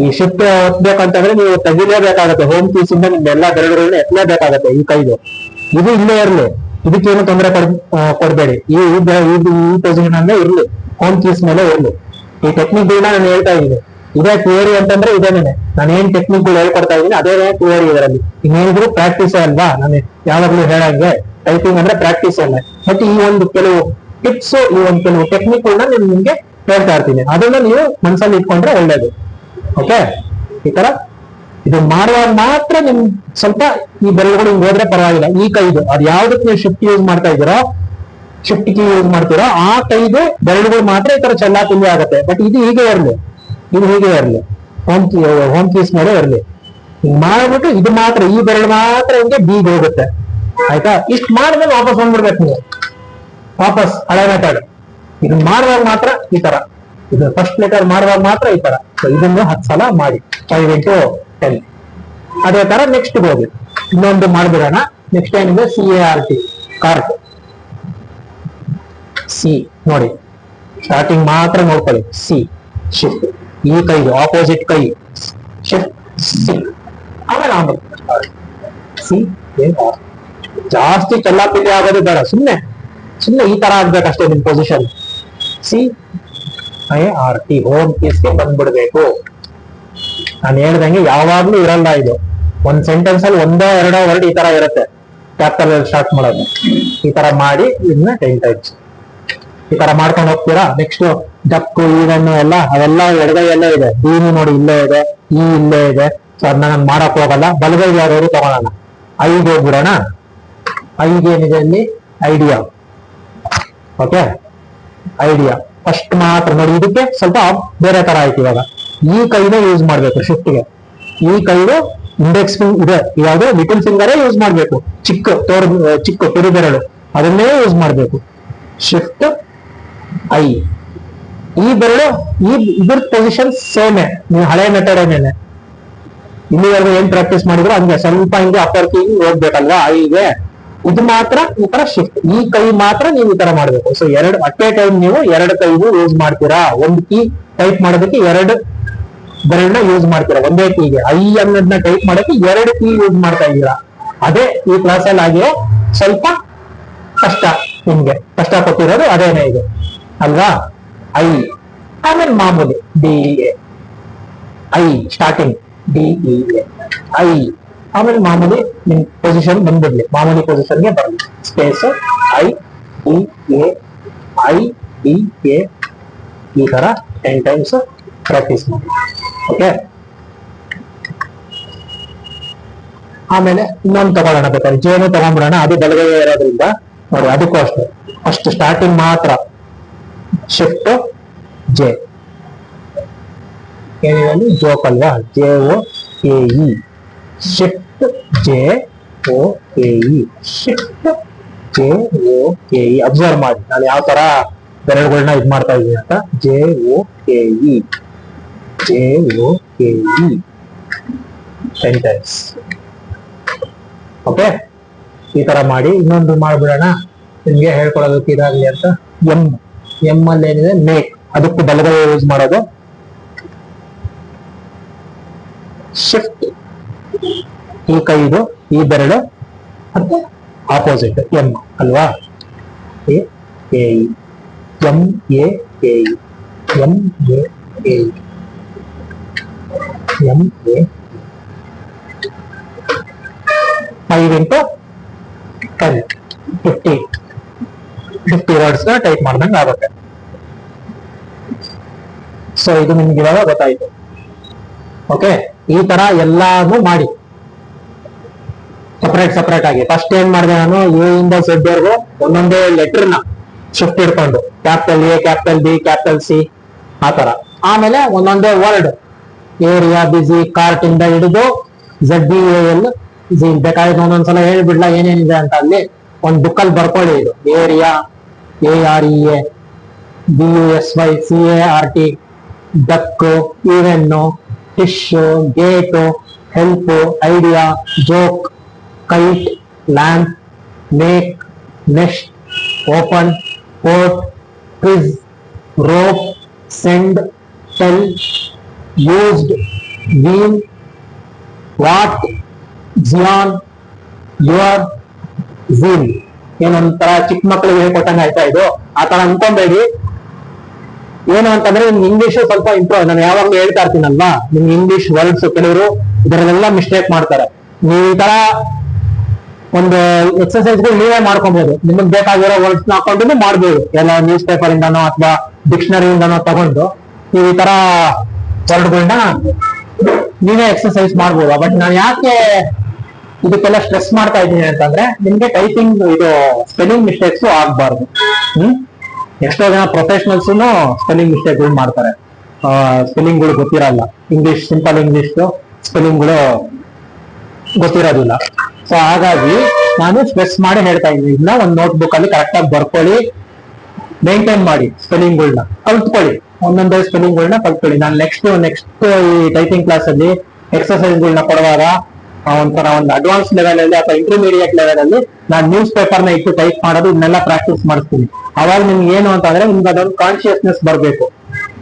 ಈ ಶಿಫ್ಟ್ ಒತ್ಬೇಕಂತಂದ್ರೆ ನೀವು ತೆಗಿಲೇಬೇಕಾಗತ್ತೆ. ಹೋಮ್ ಕೀಸ್ ಇಂದ ನಿಮ್ಗೆ ಎಲ್ಲಾ ಬೆರಳುಗಳನ್ನ ಎತ್ತಲೇಬೇಕಾಗತ್ತೆ. ಈ ಕೈದು ಇದು ಇಲ್ಲೇ ಇರ್ಲಿ, ಇದಕ್ಕೇನು ತೊಂದರೆ ಕೊಡ್ಬೇಡಿ. ಈ ಪೊಸಿಷನ್ ಅಂದ್ರೆ ಇರ್ಲಿ, ಹೋಮ್ ಕೀಸ್ ಮೇಲೆ ಇರ್ಲಿ. ಈ ಟೆಕ್ನಿಕ್ಗಳನ್ನ ನಾನು ಹೇಳ್ತಾ ಇದ್ದೀನಿ. ಇದೇ ಥಿಯರಿ ಅಂತಂದ್ರೆ ಇದೇನೆ. ನಾನು ಏನ್ ಟೆಕ್ನಿಕ್ಗಳು ಹೇಳ್ಕೊಡ್ತಾ ಇದ್ದೀನಿ ಅದೇ ಥಿಯರಿ ಇದರಲ್ಲಿ. ಇನ್ನೇನಿದ್ರು ಪ್ರಾಕ್ಟೀಸೇ ಅಲ್ವಾ. ನಾನು ಯಾವಾಗ್ಲೂ ಹೇಳಂಗೆ ಟೈಪಿಂಗ್ ಅಂದ್ರೆ ಪ್ರಾಕ್ಟೀಸ್ ಅಲ್ಲ. ಬಟ್ ಈ ಒಂದು ಕೆಲವು ಟಿಪ್ಸ್, ಈ ಒಂದು ಕೆಲವು ಟೆಕ್ನಿಕ್ಗಳನ್ನ ನಿಮ್ಗೆ ಹೇಳ್ತಾ ಇರ್ತೀನಿ. ಅದನ್ನ ನೀವು ಮನಸ್ಸಲ್ಲಿ ಇಟ್ಕೊಂಡ್ರೆ ಒಳ್ಳೇದು. ಓಕೆ, ಈ ತರ ಇದು ಮಾಡುವಾಗ ಮಾತ್ರ ನಿಮ್ ಸ್ವಲ್ಪ ಈ ಬೆರಳುಗಳು ಹಿಂಗ್ ಹೋದ್ರೆ ಪರವಾಗಿಲ್ಲ. ಈ ಕೈದು ಅದು ಯಾವ್ದಕ್ಕೆ ನೀವು ಶಿಫ್ಟ್ ಯೂಸ್ ಮಾಡ್ತಾ ಇದ್ದೀರೋ, ಶಿಫ್ಟ್ ಕೀ ಯೂಸ್ ಮಾಡ್ತೀರೋ ಆ ಕೈದು ಬೆರಳುಗಳು ಮಾತ್ರ ಈ ತರ ಚೆಲ್ಲಾಪಿಲ್ಲಿ ಆಗುತ್ತೆ. ಬಟ್ ಇದು ಹೀಗೆ ಇರಲಿ, ಇದು ಹೀಗೆ ಇರಲಿ, ಹೋಮ್ ಕೀಸ್ ಮೇಲೆ ಇರಲಿ. ಹಿಂಗ್ ಮಾಡ್ಬಿಟ್ಟು ಇದು ಮಾತ್ರ, ಈ ಬೆರಳು ಮಾತ್ರ ಹಿಂಗೆ ಬೀಗ್ ಹೋಗುತ್ತೆ. ಆಯ್ತಾ? ಇಷ್ಟು ಮಾಡಿದ್ಮೇಲೆ ವಾಪಸ್ ಬಂದ್ಬಿಡ್ಬೇಕು ನೀವು, ವಾಪಸ್ ಹಳೆ ಮೆಥಡ್. ಇದನ್ನ ಮಾಡುವಾಗ ಮಾತ್ರ ಈ ತರ, ಇದು ಫಸ್ಟ್ ಲೆಟರ್ ಮಾಡುವಾಗ ಮಾತ್ರ ಈ ತರ. ಇದನ್ನು 10 ಸಲ ಮಾಡಿ, 5 into 10. ಅದೇ ತರ ನೆಕ್ಸ್ಟ್ ಹೋಗಿ ಇನ್ನೊಂದು ಮಾಡ್ಬಿಡೋಣ. ನೆಕ್ಸ್ಟ್ ಏನಿದೆ, CART, ಕಾರ್ಟ್. ಸಿ ನೋಡಿ, ಸ್ಟಾರ್ಟಿಂಗ್ ಮಾತ್ರ ನೋಡ್ಕೊಳ್ಳಿ. ಸಿ, ಶಿಫ್ಟ್, ಈ ಕೈ ಆಪೋಸಿಟ್ ಕೈ, ಶಿಫ್ಟ್ ಸಿ. ಆಮೇಲೆ ಸಿ. ಜಾಸ್ತಿ ಚೆಲ್ಲಾಪಿಲ್ಲಿ ಆಗೋದು ಬೇಡ, ಸುಮ್ನೆ ಈ ತರ ಆಗ್ಬೇಕಷ್ಟೇ ನಿಮ್ ಪೊಸಿಷನ್. CART, ಹೋಮ್ ಕೇಸ್ಗೆ ಬಂದ್ಬಿಡ್ಬೇಕು. ನಾನು ಹೇಳ್ದಂಗೆ ಯಾವಾಗ್ಲೂ ಇರಲ್ಲ ಇದು. ಒಂದ್ ಸೆಂಟೆನ್ಸ್ ಅಲ್ಲಿ 1-2 ವರ್ಡ್ ಈ ತರ ಇರುತ್ತೆ. ಕ್ಯಾಪಿಟಲ್ ಸ್ಟಾರ್ಟ್ ಮಾಡೋದು ಈ ತರ ಮಾಡಿ ಇದನ್ನ 10 ಟೈಮ್ಸ್ ಈ ತರ ಮಾಡ್ಕೊಂಡು ಹೋಗ್ತೀರಾ. ನೆಕ್ಸ್ಟ್ ಡಕ್ಕು, ಈವನ್ನು ಎಲ್ಲ ಅವೆಲ್ಲ ಎಡಗೈ ಎಲ್ಲ ಇದೆ. ದೀನಿ ನೋಡಿ ಇಲ್ಲೇ ಇದೆ, ಈ ಇಲ್ಲೇ ಇದೆ. ಸೊ ಅದನ್ನ ನಾನು ಮಾಡಕ್ ಹೋಗಲ್ಲ. ಬಲಗೈ ಯಾವ್ದಾದ್ರು ತಗೊಳ್ಳೋಣ. 5 ಹೋಗ್ಬಿಡೋಣ. 5 ಏನಿದೆ ಅಲ್ಲಿ, ಐಡಿಯಾ. Okay, idea. ಫಸ್ಟ್ ಮಾತ್ರ ನೋಡಿ. ಇದಕ್ಕೆ ಸ್ವಲ್ಪ ಬೇರೆ ತರ ಆಯ್ತು. ಇವಾಗ ಈ ಕೈನ ಯೂಸ್ ಮಾಡ್ಬೇಕು ಶಿಫ್ಟ್ಗೆ. ಈ ಕೈನು ಇಂಡೆಕ್ಸ್ ಇದೆ, ಯಾವ್ದು ಲಿಟಲ್ ಫಿಂಗರೇ ಯೂಸ್ ಮಾಡ್ಬೇಕು. ಚಿಕ್ಕ ಕಿರು ಬೆರಳು ಅದನ್ನೇ ಯೂಸ್ ಮಾಡ್ಬೇಕು. Shift I. ಈ ಬೆರಳು ಇದ್ರ ಪೊಸಿಷನ್ ಸೇಮೇ, ನೀವು ಹಳೆ ಮೆಥಡ್ ಏನೇನೆ ಇಲ್ಲಿವರೆಗೂ ಏನ್ ಪ್ರಾಕ್ಟೀಸ್ ಮಾಡಿದ್ರು ಹಂಗೆ ಸ್ವಲ್ಪ ಹಿಂಗೆ ಅಪ್ಪರ್ ಕೀ ಹೋಗ್ಬೇಕಲ್ವಾ ಐಗೆ. ಇದು ಮಾತ್ರ ಈ ತರ ಶಿಫ್ಟ್. ಈ ಕೈ ಮಾತ್ರ ನೀವು ಈ ತರ ಮಾಡ್ಬೇಕು. ಸೊ ಎರಡು ಅಟ್ ಎ ಟೈಮ್ ನೀವು ಎರಡು ಕೈಗೂ ಯೂಸ್ ಮಾಡ್ತೀರಾ. ಒಂದು ಕೀ ಟೈಪ್ ಮಾಡೋದಕ್ಕೆ ಎರಡು ಬೆರಳನ್ನ ಯೂಸ್ ಮಾಡ್ತೀರಾ. ಒಂದೇ ಕೀಗೆ ಐ ಅನ್ನೋದನ್ನ ಟೈಪ್ ಮಾಡಕ್ಕೆ ಎರಡು ಕೀ ಯೂಸ್ ಮಾಡ್ತಾ ಇದ್ದೀರಾ. ಅದೇ ಈ ಕ್ಲಾಸ್ ಅಲ್ಲಿ ಆಗಿ ಸ್ವಲ್ಪ ಕಷ್ಟ, ನಿಮ್ಗೆ ಕಷ್ಟ ಕೊಟ್ಟಿರೋದು ಅದೇನೇ ಇದೆ ಅಲ್ವಾ. ಐ ಆಮೇಲೆ ಮಾಮೂಲಿ D A. I starting D E A I. ಆಮೇಲೆ ಮಾಮೂಲಿ ನಿಮ್ ಪೊಸಿಷನ್ ಬಂದ್ಬಿಡ್ಲಿ, ಮಾಮೂಲಿ ಪೊಸಿಷನ್ಗೆ ಬರಲಿ. Space I D A I D A ಈ ತರ 10 ಟೈಮ್ಸ್ ಪ್ರಾಕ್ಟೀಸ್ ಮಾಡಿ. ಓಕೆ. ಆಮೇಲೆ ಇನ್ನೊಂದು ತಗೊಳ್ಳೋಣ, ಬೇಕಾದ್ರೆ ಜೇನು ತಗೊಂಡ್ಬಿಡೋಣ. ಅದು ಬಲಗೈ ಇರೋದ್ರಿಂದ ನೋಡಿ, ಅದಕ್ಕೂ ಅಷ್ಟೇ ಫಸ್ಟ್ ಸ್ಟಾರ್ಟಿಂಗ್ ಮಾತ್ರ ಶಿಫ್ಟ್ ಜೆ. ಏನಿದೆ ಜೋಕ್ ಅಲ್ವಾ, J O A E. Shift J O A E. Shift J O A E. Observe ಮಾಡಿ ನಾನು ಯಾವ ತರ ಬೆರಳುಗಳನ್ನ ಇದ್ ಮಾಡ್ತಾ ಇದ್ದೀನಿ ಅಂತ. J O A E, J O A E 10 times. Okay. ಈ ತರ ಮಾಡಿ ಇನ್ನೊಂದು ಮಾಡ್ಬಿಡೋಣ ನಿಮ್ಗೆ ಹೇಳ್ಕೊಡೋದಕ್ಕೆ ಇದಾಗ್ಲಿ ಅಂತ. ಎಂ ಅಲ್ಲಿ ಏನಿದೆ ಮೇಕ್, ಅದಕ್ಕೂ ಬಲಗೈ ಯೂಸ್ ಮಾಡೋದು. ಶಿಫ್ಟ್ ಈ ಕೈದು ಈ ಬೆರಳು ಮತ್ತೆ ಆಪೋಸಿಟ್ ಎಂ ಅಲ್ವಾ. A A M A A M A A M A 5 into 10 50 words type ಮಾಡ್ದಂಗೆ ಆಗುತ್ತೆ. ಸೊ ಇದು ನಿಮ್ಗೆ ಇವಾಗ ಗೊತ್ತಾಯ್ತು. ಓಕೆ. ಈ ತರ ಎಲ್ಲಾನು ಮಾಡಿ ಸಪರೇಟ್ ಆಗಿ. ಫಸ್ಟ್ ಏನ್ ಮಾಡಿದೆ ನಾನು, ಎ ಇಂದ ಝೆಡ್ ವರ್ಗು ಒಂದೊಂದೇ ಲೆಟರ್ನ ಶಿಫ್ಟ್ ಇಟ್ಕೊಂಡು, capital A, capital B, capital C ಆ ತರ. ಆಮೇಲೆ ಒಂದೊಂದೇ ವರ್ಡ್, ಏರಿಯಾ, ಬಿಸಿ, ಕಾರ್ಟ್ ಇಂದ ಹಿಡಿದು ಝೆಡ್ ಬಿ ಎಲ್ ಜಿ. ಬೇಕಾದ್ರೆ ಒಂದೊಂದ್ಸಲ ಹೇಳ್ಬಿಡ್ಲಾ ಏನೇನಿದೆ ಅಂತ. ಅಲ್ಲಿ ಒಂದು ಬುಕ್ ಅಲ್ಲಿ ಬರ್ಕೊಳ್ಳಿ. ಇದು area AREA, BUSY, CART, duck, even, tissue, gate, help, idea, joke, kite, lamp, make, nest, open, port, quiz, rope, send, tell, used, vein, what, Zion, your, zeal. ಏನೊಂಥರ ಚಿಕ್ಕ ಮಕ್ಕಳಿಗೆ ಹೇಳ್ಕೊಟ್ಟಂಗ ಆಯ್ತಾ ಇದು. ಆ ತರ ಅನ್ಕೊಂಬೇಡಿ. ಏನು ಅಂತಂದ್ರೆ ನಿಮ್ಗೆ ಇಂಗ್ಲಿಷ್ ಸ್ವಲ್ಪ ಇಂಪ್ರೂವ್. ನಾನು ಯಾವಾಗ್ಲೂ ಹೇಳ್ತಾ ಇರ್ತೀನಲ್ವಾ, ನಿಮ್ಗೆ ಇಂಗ್ಲಿಷ್ ವರ್ಡ್ಸ್ ಕೆಲವರು ಇದರಲ್ಲೆಲ್ಲ ಮಿಸ್ಟೇಕ್ ಮಾಡ್ತಾರೆ. ನೀವು ಈ ತರ ಒಂದು ಎಕ್ಸರ್ಸೈಸ್ಗಳು ನೀವೇ ಮಾಡ್ಕೊಬಹುದು. ನಿಮಗ್ ಬೇಕಾಗಿರೋ ವರ್ಡ್ಸ್ ನ ಹಾಕೊಂಡು ಮಾಡ್ಬೋದು. ಎಲ್ಲ ನ್ಯೂಸ್ ಪೇಪರ್ ಇಂದಾನೋ ಅಥವಾ ಡಿಕ್ಷನರಿಯಿಂದಾನೋ ತಗೊಂಡು ನೀವು ಈ ತರ ವರ್ಡ್ಗಳನ್ನ ನೀವೇ ಎಕ್ಸರ್ಸೈಸ್ ಮಾಡ್ಬೋದು. ಬಟ್ ನಾನು ಯಾಕೆ ಇದಕ್ಕೆಲ್ಲ ಸ್ಟ್ರೆಸ್ ಮಾಡ್ತಾ ಇದ್ದೀನಿ ಅಂತಂದ್ರೆ, ನಿಮ್ಗೆ ಟೈಪಿಂಗ್ ಇದು ಸ್ಪೆಲ್ಲಿಂಗ್ ಮಿಸ್ಟೇಕ್ಸ್ ಆಗ್ಬಾರ್ದು. ಎಷ್ಟೋ ಜನ ಪ್ರೊಫೆಷನಲ್ಸ್ ಸ್ಪೆಲ್ಲಿಂಗ್ ಮಿಸ್ಟೇಕ್ಗಳು ಮಾಡ್ತಾರೆ. ಸ್ಪೆಲ್ಲಿಂಗ್ಗಳು ಗೊತ್ತಿರಲ್ಲ. ಇಂಗ್ಲಿಷ್, ಸಿಂಪಲ್ ಇಂಗ್ಲಿಷ್ ಸ್ಪೆಲ್ಲಿಂಗ್ಗಳು ಗೊತ್ತಿರೋದಿಲ್ಲ. ಸೊ ಹಾಗಾಗಿ ನಾನು ಸ್ಟ್ರೆಸ್ ಮಾಡಿ ಹೇಳ್ತಾ ಇದ್ದೀನಿ, ಇದನ್ನ ಒಂದು ನೋಟ್ ಬುಕ್ ಅಲ್ಲಿ ಕರೆಕ್ಟ್ ಆಗಿ ಬರ್ಕೊಳ್ಳಿ, ಮೇಂಟೈನ್ ಮಾಡಿ, ಸ್ಪೆಲ್ಲಿಂಗ್ಗಳನ್ನ ಕಲ್ತ್ಕೊಳ್ಳಿ. ಒಂದೊಂದೇ ಸ್ಪೆಲ್ಲಿಂಗ್ಗಳನ್ನ ಕಲ್ತ್ಕೊಳ್ಳಿ. ನಾನು ನೆಕ್ಸ್ಟ್ ಈ ಟೈಪಿಂಗ್ ಕ್ಲಾಸ್ ಅಲ್ಲಿ ಎಕ್ಸರ್ಸೈಸ್ಗಳನ್ನ ಕೊಡುವಾಗ ಒಂಥರ ಒಂದು ಅಡ್ವಾನ್ಸ್ ಲೆವೆಲ್ ಅಲ್ಲಿ ಅಥವಾ ಇಂಟರ್ಮೀಡಿಯೇಟ್ ಲೆವೆಲ್ ಅಲ್ಲಿ ನಾನು ನ್ಯೂಸ್ ಪೇಪರ್ ನ ಇಟ್ಟು ಟೈಪ್ ಮಾಡೋದು, ಇದನ್ನೆಲ್ಲ ಪ್ರಾಕ್ಟೀಸ್ ಮಾಡಿಸ್ತೀನಿ. ಅವಾಗ ನಿಮ್ಗೆ ಏನು ಅಂತಂದ್ರೆ, ನಿಮ್ಗೆ ಅದೊಂದು ಕಾನ್ಶಿಯಸ್ನೆಸ್ ಬರಬೇಕು.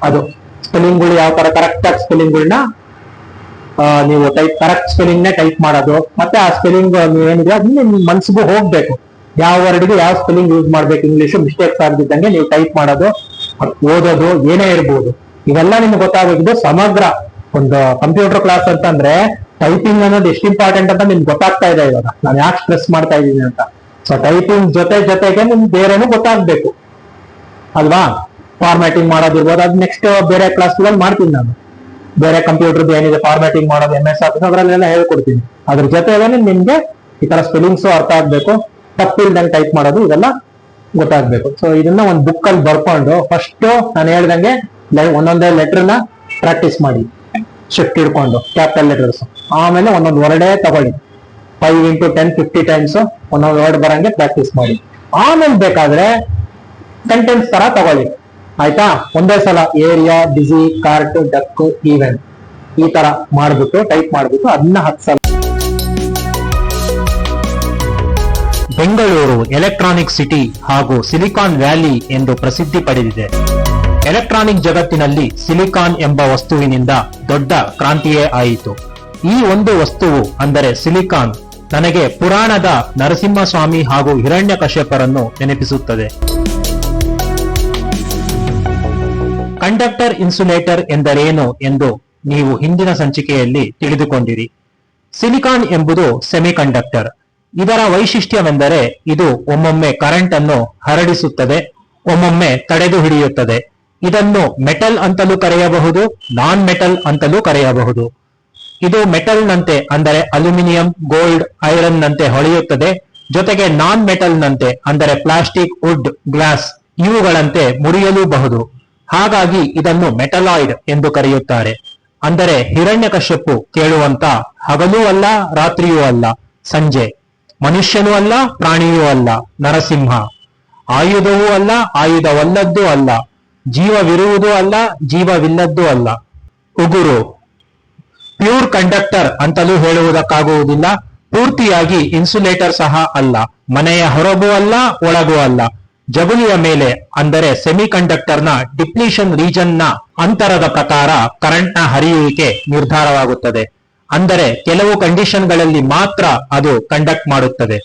ಅದು ಸ್ಪೆಲ್ಲಿಂಗ್ಗಳು ಯಾವ ತರ ಕರೆಕ್ಟ್ ಆಗಿ ಸ್ಪೆಲ್ಲಿಂಗ್ಗಳನ್ನ ನೀವು ಕರೆಕ್ಟ್ ಸ್ಪೆಲ್ಲಿಂಗ್ ನೇ ಟೈಪ್ ಮಾಡೋದು. ಮತ್ತೆ ಆ ಸ್ಪೆಲ್ಲಿಂಗ್ ಏನಿದೆ ಅದನ್ನ ನಿಮ್ ಮನ್ಸಿಗೂ ಹೋಗ್ಬೇಕು. ಯಾವ ವರ್ಡ್ಗೆ ಯಾವ ಸ್ಪೆಲ್ಲಿಂಗ್ ಯೂಸ್ ಮಾಡ್ಬೇಕು, ಇಂಗ್ಲಿಷ್ ಮಿಸ್ಟೇಕ್ಸ್ ಆಗದಿದ್ದಂಗೆ ನೀವು ಟೈಪ್ ಮಾಡೋದು, ಓದೋದು ಏನೇ ಇರ್ಬೋದು, ಇವೆಲ್ಲ ನಿಮ್ಗೆ ಗೊತ್ತಾಗಬೇಕಿದ್ದು ಸಮಗ್ರ. ಒಂದು ಕಂಪ್ಯೂಟರ್ ಕ್ಲಾಸ್ ಅಂತಂದ್ರೆ ಟೈಪಿಂಗ್ ಅನ್ನೋದು ಎಷ್ಟು ಇಂಪಾರ್ಟೆಂಟ್ ಅಂತ ನಿಮ್ಗೆ ಗೊತ್ತಾಗ್ತಾ ಇದೆ ಇವಾಗ. ನಾನು ಯಾಕೆ ಸ್ಟ್ರೆಸ್ ಮಾಡ್ತಾ ಇದ್ದೀನಿ ಅಂತ. ಸೊ ಟೈಪಿಂಗ್ ಜೊತೆಗೆ ನಿಮ್ಗೆ ಬೇರೆನೂ ಗೊತ್ತಾಗ್ಬೇಕು ಅಲ್ವಾ. ಫಾರ್ಮ್ಯಾಟಿಂಗ್ ಮಾಡೋದಿರ್ಬೋದು, ಅದು ನೆಕ್ಸ್ಟ್ ಬೇರೆ ಕ್ಲಾಸ್ಗಳಲ್ಲಿ ಮಾಡ್ತೀನಿ ನಾನು. ಬೇರೆ ಕಂಪ್ಯೂಟರ್ ಏನಿದೆ ಫಾರ್ಮ್ಯಾಟಿಂಗ್ ಮಾಡೋದು, MS Office ಅದರಲ್ಲೆಲ್ಲ ಹೇಳ್ಕೊಡ್ತೀನಿ. ಅದ್ರ ಜೊತೆಗೆ ನಿಮ್ಗೆ ಈ ತರ ಸ್ಪೆಲ್ಲಿಂಗ್ಸ್ ಅರ್ಥ ಆಗ್ಬೇಕು, ತಪ್ಪಿಲ್ದಂಗೆ ಟೈಪ್ ಮಾಡೋದು, ಇದೆಲ್ಲ ಗೊತ್ತಾಗ್ಬೇಕು. ಸೊ ಇದನ್ನ ಒಂದು ಬುಕ್ ಅಲ್ಲಿ ಬರ್ಕೊಂಡು ಫಸ್ಟ್ ನಾನು ಹೇಳ್ದಂಗೆ ಒಂದೊಂದೇ ಲೆಟರ್ನ ಪ್ರಾಕ್ಟೀಸ್ ಮಾಡಿ, ಶಿಫ್ಟ್ ಇಡ್ಕೊಂಡು ಕ್ಯಾಪಿಟಲ್ ಲೆಟರ್ಸ್. ಆಮೇಲೆ ಒಂದೊಂದು ವರ್ಡೇ ತಗೊಳ್ಳಿ, 5 into 10 50 ಟೈಮ್ಸ್ ಒಂದೊಂದು ವರ್ಡ್ ಬರಂಗೆ ಪ್ರಾಕ್ಟೀಸ್ ಮಾಡಿ. ಆಮೇಲೆ ಬೇಕಾದ್ರೆ ಸೆಂಟೆನ್ಸ್ ತರ ತಗೊಳ್ಳಿ, ಆಯ್ತಾ? ಒಂದೇ ಸಲ ಏರಿಯಾ, ಬಿಸಿ, ಕಾರ್ಟ್, ಡಕ್, ಈವೆಂಟ್ ಈ ತರ ಮಾಡ್ಬಿಟ್ಟು ಟೈಪ್ ಮಾಡ್ಬಿಟ್ಟು ಅದನ್ನ 10 ಸಲ. ಬೆಂಗಳೂರು ಎಲೆಕ್ಟ್ರಾನಿಕ್ ಸಿಟಿ ಹಾಗೂ ಸಿಲಿಕಾನ್ ವ್ಯಾಲಿ ಎಂದು ಪ್ರಸಿದ್ಧಿ ಪಡೆದಿದೆ. ಎಲೆಕ್ಟ್ರಾನಿಕ್ ಜಗತ್ತಿನಲ್ಲಿ ಸಿಲಿಕಾನ್ ಎಂಬ ವಸ್ತುವಿನಿಂದ ದೊಡ್ಡ ಕ್ರಾಂತಿಯೇ ಆಯಿತು. ಈ ಒಂದು ವಸ್ತುವು ಅಂದರೆ ಸಿಲಿಕಾನ್ ನನಗೆ ಪುರಾಣದ ನರಸಿಂಹಸ್ವಾಮಿ ಹಾಗೂ ಹಿರಣ್ಯಕಶ್ಯಪರನ್ನು ನೆನಪಿಸುತ್ತದೆ. ಕಂಡಕ್ಟರ್ ಇನ್ಸುಲೇಟರ್ ಎಂದರೇನು ಎಂದು ನೀವು ಹಿಂದಿನ ಸಂಚಿಕೆಯಲ್ಲಿ ತಿಳಿದುಕೊಂಡಿರಿ. ಸಿಲಿಕಾನ್ ಎಂಬುದು ಸೆಮಿಕಂಡಕ್ಟರ್. ಇದರ ವೈಶಿಷ್ಟ್ಯವೆಂದರೆ ಇದು ಒಮ್ಮೊಮ್ಮೆ ಕರೆಂಟ್ ಅನ್ನು ಹರಡಿಸುತ್ತದೆ, ಒಮ್ಮೊಮ್ಮೆ ತಡೆದು ಹಿಡಿಯುತ್ತದೆ. ಇದನ್ನು ಮೆಟಲ್ ಅಂತಲೂ ಕರೆಯಬಹುದು, ನಾನ್ ಮೆಟಲ್ ಅಂತಲೂ ಕರೆಯಬಹುದು. ಇದು ಮೆಟಲ್ ನಂತೆ ಅಂದರೆ ಅಲ್ಯೂಮಿನಿಯಂ, ಗೋಲ್ಡ್, ಐರನ್ ನಂತೆ ಹೊಳೆಯುತ್ತದೆ. ಜೊತೆಗೆ ನಾನ್ ಮೆಟಲ್ ನಂತೆ ಅಂದರೆ ಪ್ಲಾಸ್ಟಿಕ್, ವುಡ್, ಗ್ಲಾಸ್ ಇವುಗಳಂತೆ ಮುರಿಯಲೂಬಹುದು. ಹಾಗಾಗಿ ಇದನ್ನು ಮೆಟಲಾಯ್ಡ್ ಎಂದು ಕರೆಯುತ್ತಾರೆ. ಅಂದರೆ ಹಿರಣ್ಯಕಶ್ಯಪು ಕೇಳುವಂತ ಹಗಲೂ ಅಲ್ಲ, ರಾತ್ರಿಯೂ ಅಲ್ಲ, ಸಂಜೆ. ಮನುಷ್ಯನೂ ಅಲ್ಲ, ಪ್ರಾಣಿಯೂ ಅಲ್ಲ, ನರಸಿಂಹ. ಆಯುಧವೂ ಅಲ್ಲ, ಆಯುಧವಲ್ಲದ್ದೂ ಅಲ್ಲ, ಜೀವವಿರುವುದೂ ಅಲ್ಲ, ಜೀವವಿಲ್ಲದ್ದೂ ಅಲ್ಲ, ಉಗುರು. ಪ್ಯೂರ್ ಕಂಡಕ್ಟರ್ ಅಂತಲೂ ಹೇಳುವುದಕ್ಕಾಗುವುದಿಲ್ಲ, ಪೂರ್ತಿಯಾಗಿ ಇನ್ಸುಲೇಟರ್ ಸಹ ಅಲ್ಲ, ಮನೆಯ ಹೊರಗೂ ಅಲ್ಲ, ಒಳಗೂ ಅಲ್ಲ. ಜಗುಲಿಯ ಮೇಲೆ ಅಂದರೆ ಸೆಮಿ ಕಂಡಕ್ಟರ್ನ ಡಿಪ್ಲೀಷನ್ ರೀಜನ್ ನ ಅಂತರದ ಪ್ರಕಾರ ಕರೆಂಟ್ ನ ಹರಿಯುವಿಕೆ ನಿರ್ಧಾರವಾಗುತ್ತದೆ. ಅಂದರೆ ಕೆಲವು ಕಂಡೀಷನ್ಗಳಲ್ಲಿ ಮಾತ್ರ ಅದು ಕಂಡಕ್ಟ್ ಮಾಡುತ್ತದೆ.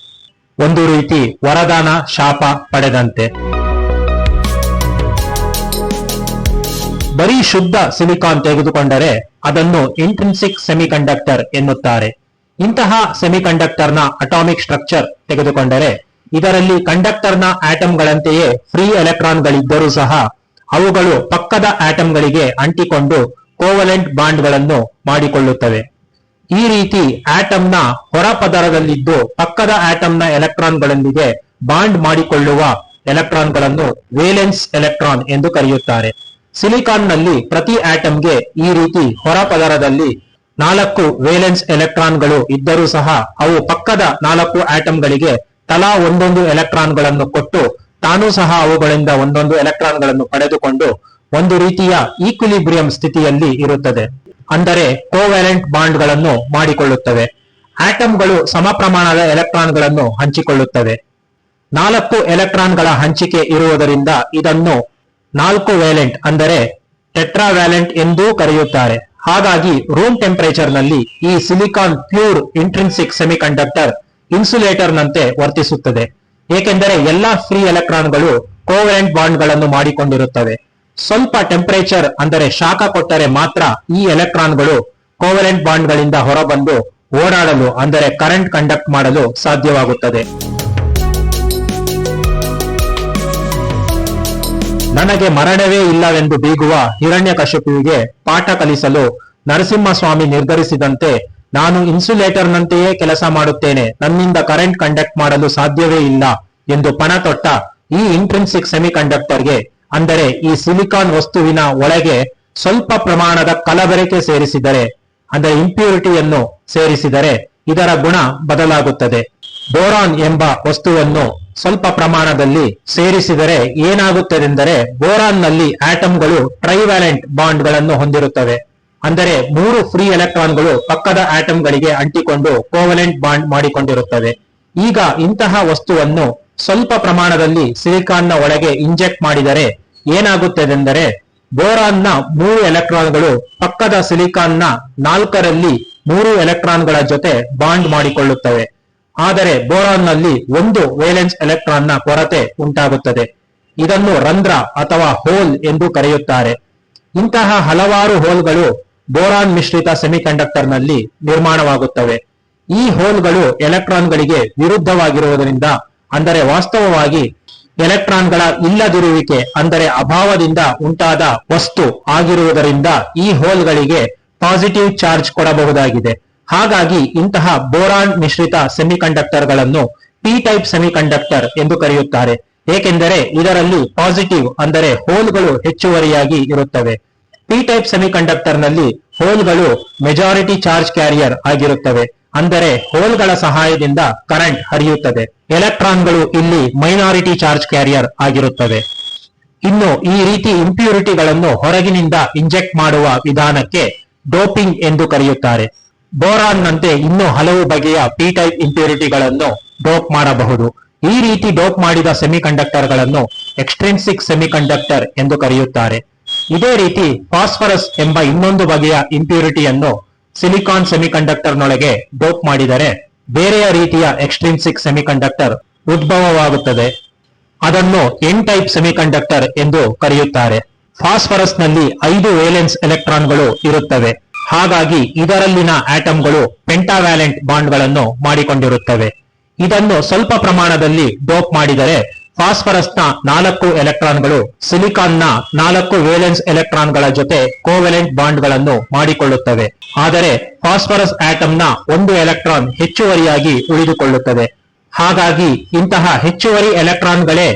ಒಂದು ರೀತಿ ವರದಾನ ಶಾಪ ಪಡೆದಂತೆ. ಬರೀ ಶುದ್ಧ ಸಿಲಿಕಾನ್ ತೆಗೆದುಕೊಂಡರೆ ಅದನ್ನು ಇಂಟ್ರಿನ್ಸಿಕ್ ಸೆಮಿಕಂಡಕ್ಟರ್ ಎನ್ನುತ್ತಾರೆ. ಇಂತಹ ಸೆಮಿಕಂಡಕ್ಟರ್ನ ಅಟಾಮಿಕ್ ಸ್ಟ್ರಕ್ಚರ್ ತೆಗೆದುಕೊಂಡರೆ ಇದರಲ್ಲಿ ಕಂಡಕ್ಟರ್ನ ಆಟಮ್ಗಳಂತೆಯೇ ಫ್ರೀ ಎಲೆಕ್ಟ್ರಾನ್ಗಳಿದ್ದರೂ ಸಹ ಅವುಗಳು ಪಕ್ಕದ ಆಟಮ್ಗಳಿಗೆ ಅಂಟಿಕೊಂಡು ಕೋವಲೆಂಟ್ ಬಾಂಡ್ಗಳನ್ನು ಮಾಡಿಕೊಳ್ಳುತ್ತವೆ. ಈ ರೀತಿ ಆಟಮ್ನ ಹೊರ ಪದರದಲ್ಲಿದ್ದು ಪಕ್ಕದ ಆಟಮ್ನ ಎಲೆಕ್ಟ್ರಾನ್ಗಳೊಂದಿಗೆ ಬಾಂಡ್ ಮಾಡಿಕೊಳ್ಳುವ ಎಲೆಕ್ಟ್ರಾನ್ಗಳನ್ನು ವೇಲೆನ್ಸ್ ಎಲೆಕ್ಟ್ರಾನ್ ಎಂದು ಕರೆಯುತ್ತಾರೆ. ಸಿಲಿಕಾನ್ನಲ್ಲಿ ಪ್ರತಿ ಆಟಮ್ಗೆ ಈ ರೀತಿ ಹೊರ ಪದರದಲ್ಲಿ 4 ವೇಲೆನ್ಸ್ ಎಲೆಕ್ಟ್ರಾನ್ಗಳು ಇದ್ದರೂ ಸಹ ಅವು ಪಕ್ಕದ 4 ಆಟಮ್ಗಳಿಗೆ ತಲಾ ಒಂದೊಂದು ಎಲೆಕ್ಟ್ರಾನ್ಗಳನ್ನು ಕೊಟ್ಟು ತಾನೂ ಸಹ ಅವುಗಳಿಂದ ಒಂದೊಂದು ಎಲೆಕ್ಟ್ರಾನ್ಗಳನ್ನು ಪಡೆದುಕೊಂಡು ಒಂದು ರೀತಿಯ ಈಕ್ವಿಲಿಬ್ರಿಯಂ ಸ್ಥಿತಿಯಲ್ಲಿ ಇರುತ್ತದೆ. ಅಂದರೆ ಕೋವ್ಯಾಲೆಂಟ್ ಬಾಂಡ್ಗಳನ್ನು ಮಾಡಿಕೊಳ್ಳುತ್ತವೆ. ಆಟಮ್ಗಳು ಸಮ ಪ್ರಮಾಣದ ಎಲೆಕ್ಟ್ರಾನ್ಗಳನ್ನು ಹಂಚಿಕೊಳ್ಳುತ್ತವೆ. 4 ಎಲೆಕ್ಟ್ರಾನ್ಗಳ ಹಂಚಿಕೆ ಇರುವುದರಿಂದ ಇದನ್ನು 4 ವೇಲೆಂಟ್ ಅಂದರೆ ಟೆಟ್ರಾವ್ಯಾಲೆಂಟ್ ಎಂದೂ ಕರೆಯುತ್ತಾರೆ. ಹಾಗಾಗಿ ರೂಮ್ ಟೆಂಪರೇಚರ್ ನಲ್ಲಿ ಈ silicon pure intrinsic semiconductor insulator ನಂತೆ ವರ್ತಿಸುತ್ತದೆ. ಏಕೆಂದರೆ ಎಲ್ಲಾ ಫ್ರೀ ಎಲೆಕ್ಟ್ರಾನ್ಗಳು ಕೋವೆಲೆಂಟ್ ಬಾಂಡ್ಗಳನ್ನು ಮಾಡಿಕೊಂಡಿರುತ್ತವೆ. ಸ್ವಲ್ಪ ಟೆಂಪರೇಚರ್ ಅಂದರೆ ಶಾಖ ಕೊಟ್ಟರೆ ಮಾತ್ರ ಈ ಎಲೆಕ್ಟ್ರಾನ್ಗಳು ಕೋವೆಲೆಂಟ್ ಬಾಂಡ್ಗಳಿಂದ ಹೊರಬಂದು ಓಡಾಡಲು ಅಂದರೆ ಕರೆಂಟ್ ಕಂಡಕ್ಟ್ ಮಾಡಲು ಸಾಧ್ಯವಾಗುತ್ತದೆ. ನನಗೆ ಮರಣವೇ ಇಲ್ಲವೆಂದು ಬೀಗುವ ಹಿರಣ್ಯಕಶಿಪುವಿಗೆ ಪಾಠ ಕಲಿಸಲು ನರಸಿಂಹಸ್ವಾಮಿ ನಿರ್ಧರಿಸಿದಂತೆ ನಾನು ಇನ್ಸುಲೇಟರ್ ನಂತೆಯೇ ಕೆಲಸ ಮಾಡುತ್ತೇನೆ, ನನ್ನಿಂದ ಕರೆಂಟ್ ಕಂಡಕ್ಟ್ ಮಾಡಲು ಸಾಧ್ಯವೇ ಇಲ್ಲ ಎಂದು ಪಣ ತೊಟ್ಟ ಈ ಇಂಟ್ರಿನ್ಸಿಕ್ ಸೆಮಿಕಂಡಕ್ಟರ್ಗೆ ಅಂದರೆ ಈ ಸಿಲಿಕಾನ್ ವಸ್ತುವಿನ ಒಳಗೆ ಸ್ವಲ್ಪ ಪ್ರಮಾಣದ ಕಲಬೆರಕೆ ಸೇರಿಸಿದರೆ ಅಂದರೆ ಇಂಪ್ಯೂರಿಟಿಯನ್ನು ಸೇರಿಸಿದರೆ ಇದರ ಗುಣ ಬದಲಾಗುತ್ತದೆ. ಬೋರಾನ್ ಎಂಬ ವಸ್ತುವನ್ನು ಸ್ವಲ್ಪ ಪ್ರಮಾಣದಲ್ಲಿ ಸೇರಿಸಿದರೆ ಏನಾಗುತ್ತದೆಂದರೆ ಬೋರಾನ್ ನಲ್ಲಿ ಆಟಮ್ಗಳು ಟ್ರೈವ್ಯಾಲೆಂಟ್ ಬಾಂಡ್ ಗಳನ್ನು ಹೊಂದಿರುತ್ತವೆ. ಅಂದರೆ 3 ಫ್ರೀ ಎಲೆಕ್ಟ್ರಾನ್ಗಳು ಪಕ್ಕದ ಆಟಮ್ಗಳಿಗೆ ಅಂಟಿಕೊಂಡು ಕೋವಲೆಂಟ್ ಬಾಂಡ್ ಮಾಡಿಕೊಂಡಿರುತ್ತವೆ. ಈಗ ಇಂತಹ ವಸ್ತುವನ್ನು ಸ್ವಲ್ಪ ಪ್ರಮಾಣದಲ್ಲಿ ಸಿಲಿಕಾನ್ನ ಒಳಗೆ ಇಂಜೆಕ್ಟ್ ಮಾಡಿದರೆ ಏನಾಗುತ್ತದೆಂದರೆ ಬೋರಾನ್ನ 3 ಎಲೆಕ್ಟ್ರಾನ್ಗಳು ಪಕ್ಕದ ಸಿಲಿಕಾನ್ನ 4ರಲ್ಲಿ 3 ಎಲೆಕ್ಟ್ರಾನ್ಗಳ ಜೊತೆ ಬಾಂಡ್ ಮಾಡಿಕೊಳ್ಳುತ್ತವೆ. ಆದರೆ ಬೋರಾನ್ನಲ್ಲಿ 1 ವೇಲೆನ್ಸ್ ಎಲೆಕ್ಟ್ರಾನ್ನ ಕೊರತೆ ಉಂಟಾಗುತ್ತದೆ. ಇದನ್ನು ರಂಧ್ರ ಅಥವಾ ಹೋಲ್ ಎಂದು ಕರೆಯುತ್ತಾರೆ. ಇಂತಹ ಹಲವಾರು ಹೋಲ್ಗಳು ಬೋರಾನ್ ಮಿಶ್ರಿತ ಸೆಮಿಕಂಡಕ್ಟರ್ನಲ್ಲಿ ನಿರ್ಮಾಣವಾಗುತ್ತವೆ. ಈ ಹೋಲ್ಗಳು ಎಲೆಕ್ಟ್ರಾನ್ಗಳಿಗೆ ವಿರುದ್ಧವಾಗಿರುವುದರಿಂದ ಅಂದರೆ ವಾಸ್ತವವಾಗಿ ಎಲೆಕ್ಟ್ರಾನ್ಗಳ ಇಲ್ಲದಿರುವಿಕೆ ಅಂದರೆ ಅಭಾವದಿಂದ ಉಂಟಾದ ವಸ್ತು ಆಗಿರುವುದರಿಂದ ಈ ಹೋಲ್ಗಳಿಗೆ ಪಾಸಿಟಿವ್ ಚಾರ್ಜ್ ಕೊಡಬಹುದಾಗಿದೆ. ಹಾಗಾಗಿ ಇಂತಹ ಬೋರಾನ್ ಮಿಶ್ರಿತ ಸೆಮಿಕಂಡಕ್ಟರ್ಗಳನ್ನು ಪಿ ಟೈಪ್ ಸೆಮಿಕಂಡಕ್ಟರ್ ಎಂದು ಕರೆಯುತ್ತಾರೆ. ಏಕೆಂದರೆ ಇದರಲ್ಲಿ ಪಾಸಿಟಿವ್ ಅಂದರೆ ಹೋಲ್ಗಳು ಹೆಚ್ಚುವರಿಯಾಗಿ ಇರುತ್ತವೆ. ಪಿ ಟೈಪ್ ಸೆಮಿಕಂಡಕ್ಟರ್ ನಲ್ಲಿ ಹೋಲ್ಗಳು ಮೆಜಾರಿಟಿ ಚಾರ್ಜ್ ಕ್ಯಾರಿಯರ್ ಆಗಿರುತ್ತವೆ, ಅಂದರೆ ಹೋಲ್ಗಳ ಸಹಾಯದಿಂದ ಕರೆಂಟ್ ಹರಿಯುತ್ತದೆ. ಎಲೆಕ್ಟ್ರಾನ್ಗಳು ಇಲ್ಲಿ ಮೈನಾರಿಟಿ ಚಾರ್ಜ್ ಕ್ಯಾರಿಯರ್ ಆಗಿರುತ್ತವೆ. ಇನ್ನು ಈ ರೀತಿ ಇಂಪ್ಯೂರಿಟಿಗಳನ್ನು ಹೊರಗಿನಿಂದ ಇಂಜೆಕ್ಟ್ ಮಾಡುವ ವಿಧಾನಕ್ಕೆ ಡೋಪಿಂಗ್ ಎಂದು ಕರೆಯುತ್ತಾರೆ. ಬೋರಾನ್ ನಂತೆ ಇನ್ನೂ ಹಲವು ಬಗೆಯ ಪಿ ಟೈಪ್ ಇಂಪ್ಯೂರಿಟಿಗಳನ್ನು ಡೋಪ್ ಮಾಡಬಹುದು. ಈ ರೀತಿ ಡೋಪ್ ಮಾಡಿದ ಸೆಮಿಕಂಡಕ್ಟರ್ ಗಳನ್ನು ಎಕ್ಸ್ಟ್ರಿನ್ಸಿಕ್ ಸೆಮಿಕಂಡಕ್ಟರ್ ಎಂದು ಕರೆಯುತ್ತಾರೆ. ಇದೇ ರೀತಿ ಫಾಸ್ಫರಸ್ ಎಂಬ ಇನ್ನೊಂದು ಬಗೆಯ ಇಂಪ್ಯೂರಿಟಿಯನ್ನು ಸಿಲಿಕಾನ್ ಸೆಮಿಕಂಡಕ್ಟರ್ ನೊಳಗೆ ಡೋಪ್ ಮಾಡಿದರೆ ಬೇರೆಯ ರೀತಿಯ ಎಕ್ಸ್ಟ್ರಿನ್ಸಿಕ್ ಸೆಮಿಕಂಡಕ್ಟರ್ ಉದ್ಭವವಾಗುತ್ತದೆ. ಅದನ್ನು ಎನ್ ಟೈಪ್ ಸೆಮಿಕಂಡಕ್ಟರ್ ಎಂದು ಕರೆಯುತ್ತಾರೆ. ಫಾಸ್ಫರಸ್ ನಲ್ಲಿ 5 ವೇಲೆನ್ಸ್ ಎಲೆಕ್ಟ್ರಾನ್ಗಳು ಇರುತ್ತವೆ. ಹಾಗಾಗಿ ಇದರಲ್ಲಿನ ಆಟಮ್ಗಳು ಪೆಂಟಾವ್ಯಾಲೆಂಟ್ ಬಾಂಡ್ಗಳನ್ನು ಮಾಡಿಕೊಂಡಿರುತ್ತವೆ. ಇದನ್ನು ಸ್ವಲ್ಪ ಪ್ರಮಾಣದಲ್ಲಿ ಡೋಪ್ ಮಾಡಿದರೆ ಫಾಸ್ಫರಸ್ನ 4 ಎಲೆಕ್ಟ್ರಾನ್ಗಳು ಸಿಲಿಕಾನ್ನ 4 ವೇಲೆನ್ಸ್ ಎಲೆಕ್ಟ್ರಾನ್ಗಳ ಜೊತೆ ಕೋವೆಲೆಂಟ್ ಬಾಂಡ್ಗಳನ್ನು ಮಾಡಿಕೊಳ್ಳುತ್ತವೆ. ಆದರೆ ಫಾಸ್ಫರಸ್ ಆಟಮ್ನ 1 ಎಲೆಕ್ಟ್ರಾನ್ ಹೆಚ್ಚುವರಿಯಾಗಿ ಉಳಿದುಕೊಳ್ಳುತ್ತದೆ. ಹಾಗಾಗಿ ಇಂತಹ ಹೆಚ್ಚುವರಿ ಎಲೆಕ್ಟ್ರಾನ್ಗಳೇ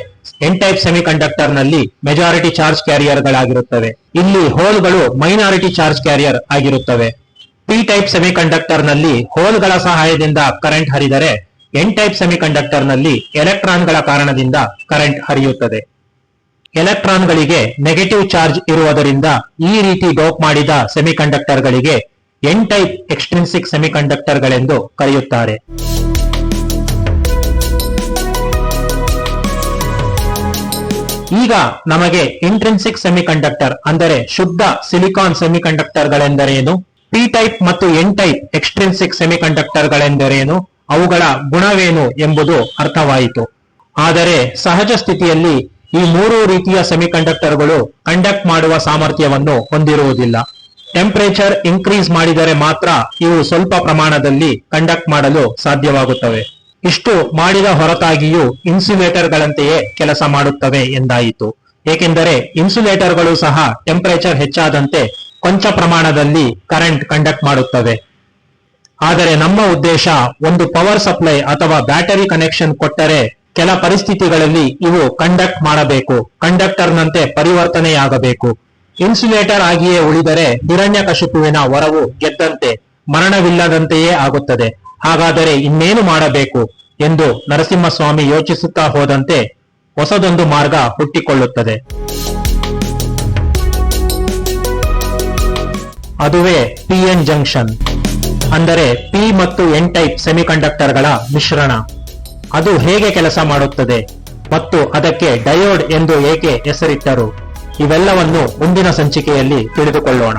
ಎನ್ ಟೈಪ್ ಸೆಮಿಕಂಡಕ್ಟರ್ ನಲ್ಲಿ ಮೆಜಾರಿಟಿ ಚಾರ್ಜ್ ಕ್ಯಾರಿಯರ್ ಗಳಾಗಿರುತ್ತವೆ. ಇಲ್ಲಿ ಹೋಲ್ಗಳು ಮೈನಾರಿಟಿ ಚಾರ್ಜ್ ಕ್ಯಾರಿಯರ್ ಆಗಿರುತ್ತವೆ. ಪಿ ಟೈಪ್ ಸೆಮಿಕಂಡಕ್ಟರ್ ನಲ್ಲಿ ಹೋಲ್ಗಳ ಸಹಾಯದಿಂದ ಕರೆಂಟ್ ಹರಿದರೆ ಎನ್ ಟೈಪ್ ಸೆಮಿಕಂಡಕ್ಟರ್ ನಲ್ಲಿ ಎಲೆಕ್ಟ್ರಾನ್ಗಳ ಕಾರಣದಿಂದ ಕರೆಂಟ್ ಹರಿಯುತ್ತದೆ. ಎಲೆಕ್ಟ್ರಾನ್ಗಳಿಗೆ ನೆಗೆಟಿವ್ ಚಾರ್ಜ್ ಇರುವುದರಿಂದ ಈ ರೀತಿ ಡೋಪ್ ಮಾಡಿದ ಸೆಮಿಕಂಡಕ್ಟರ್ ಗಳಿಗೆ ಎನ್ ಟೈಪ್ ಎಕ್ಸ್ಟ್ರಿನ್ಸಿಕ್ ಸೆಮಿಕಂಡಕ್ಟರ್ ಗಳೆಂದು ಕರೆಯುತ್ತಾರೆ. ಈಗ ನಮಗೆ ಇಂಟ್ರಿನ್ಸಿಕ್ ಸೆಮಿಕಂಡಕ್ಟರ್ ಅಂದರೆ ಶುದ್ಧ ಸಿಲಿಕಾನ್ ಸೆಮಿಕಂಡಕ್ಟರ್ ಗಳೆಂದರೇನು, ಪಿ ಟೈಪ್ ಮತ್ತು ಎನ್ ಟೈಪ್ ಎಕ್ಸ್ಟ್ರಿನ್ಸಿಕ್ ಸೆಮಿಕಂಡಕ್ಟರ್ ಗಳೆಂದರೇನು, ಅವುಗಳ ಗುಣವೇನು ಎಂಬುದು ಅರ್ಥವಾಯಿತು. ಆದರೆ ಸಹಜ ಸ್ಥಿತಿಯಲ್ಲಿ ಈ 3 ರೀತಿಯ ಸೆಮಿಕಂಡಕ್ಟರ್ಗಳು ಕಂಡಕ್ಟ್ ಮಾಡುವ ಸಾಮರ್ಥ್ಯವನ್ನು ಹೊಂದಿರುವುದಿಲ್ಲ. ಟೆಂಪರೇಚರ್ ಇನ್ಕ್ರೀಸ್ ಮಾಡಿದರೆ ಮಾತ್ರ ಇವು ಸ್ವಲ್ಪ ಪ್ರಮಾಣದಲ್ಲಿ ಕಂಡಕ್ಟ್ ಮಾಡಲು ಸಾಧ್ಯವಾಗುತ್ತವೆ. ಇಷ್ಟು ಮಾಡಿದ ಹೊರತಾಗಿಯೂ ಇನ್ಸುಲೇಟರ್ ಗಳಂತೆಯೇ ಕೆಲಸ ಮಾಡುತ್ತವೆ ಎಂದಾಯಿತು. ಏಕೆಂದರೆ ಇನ್ಸುಲೇಟರ್ಗಳು ಸಹ ಟೆಂಪರೇಚರ್ ಹೆಚ್ಚಾದಂತೆ ಕೊಂಚ ಪ್ರಮಾಣದಲ್ಲಿ ಕರೆಂಟ್ ಕಂಡಕ್ಟ್ ಮಾಡುತ್ತವೆ. ಆದರೆ ನಮ್ಮ ಉದ್ದೇಶ ಒಂದು ಪವರ್ ಸಪ್ಲೈ ಅಥವಾ ಬ್ಯಾಟರಿ ಕನೆಕ್ಷನ್ ಕೊಟ್ಟರೆ ಕೆಲ ಪರಿಸ್ಥಿತಿಗಳಲ್ಲಿ ಇವು ಕಂಡಕ್ಟ್ ಮಾಡಬೇಕು, ಕಂಡಕ್ಟರ್ ನಂತೆ ಪರಿವರ್ತನೆಯಾಗಬೇಕು. ಇನ್ಸುಲೇಟರ್ ಆಗಿಯೇ ಉಳಿದರೆ ಹಿರಣ್ಯಕಶಿಪುವಿನ ವರವು ಗೆದ್ದಂತೆ, ಮರಣವಿಲ್ಲದಂತೆಯೇ ಆಗುತ್ತದೆ. ಹಾಗಾದರೆ ಇನ್ನೇನು ಮಾಡಬೇಕು ಎಂದು ನರಸಿಂಹಸ್ವಾಮಿ ಯೋಚಿಸುತ್ತಾ ಹೋದಂತೆ ಹೊಸದೊಂದು ಮಾರ್ಗ ಹುಟ್ಟಿಕೊಳ್ಳುತ್ತದೆ. ಅದುವೇ ಪಿಎನ್ ಜಂಕ್ಷನ್, ಅಂದರೆ ಪಿ ಮತ್ತು ಎನ್ ಟೈಪ್ ಸೆಮಿಕಂಡಕ್ಟರ್ ಗಳ ಮಿಶ್ರಣ. ಅದು ಹೇಗೆ ಕೆಲಸ ಮಾಡುತ್ತದೆ ಮತ್ತು ಅದಕ್ಕೆ ಡಯೋಡ್ ಎಂದು ಏಕೆ ಹೆಸರಿಟ್ಟರು, ಇವೆಲ್ಲವನ್ನು ಮುಂದಿನ ಸಂಚಿಕೆಯಲ್ಲಿ ತಿಳಿದುಕೊಳ್ಳೋಣ.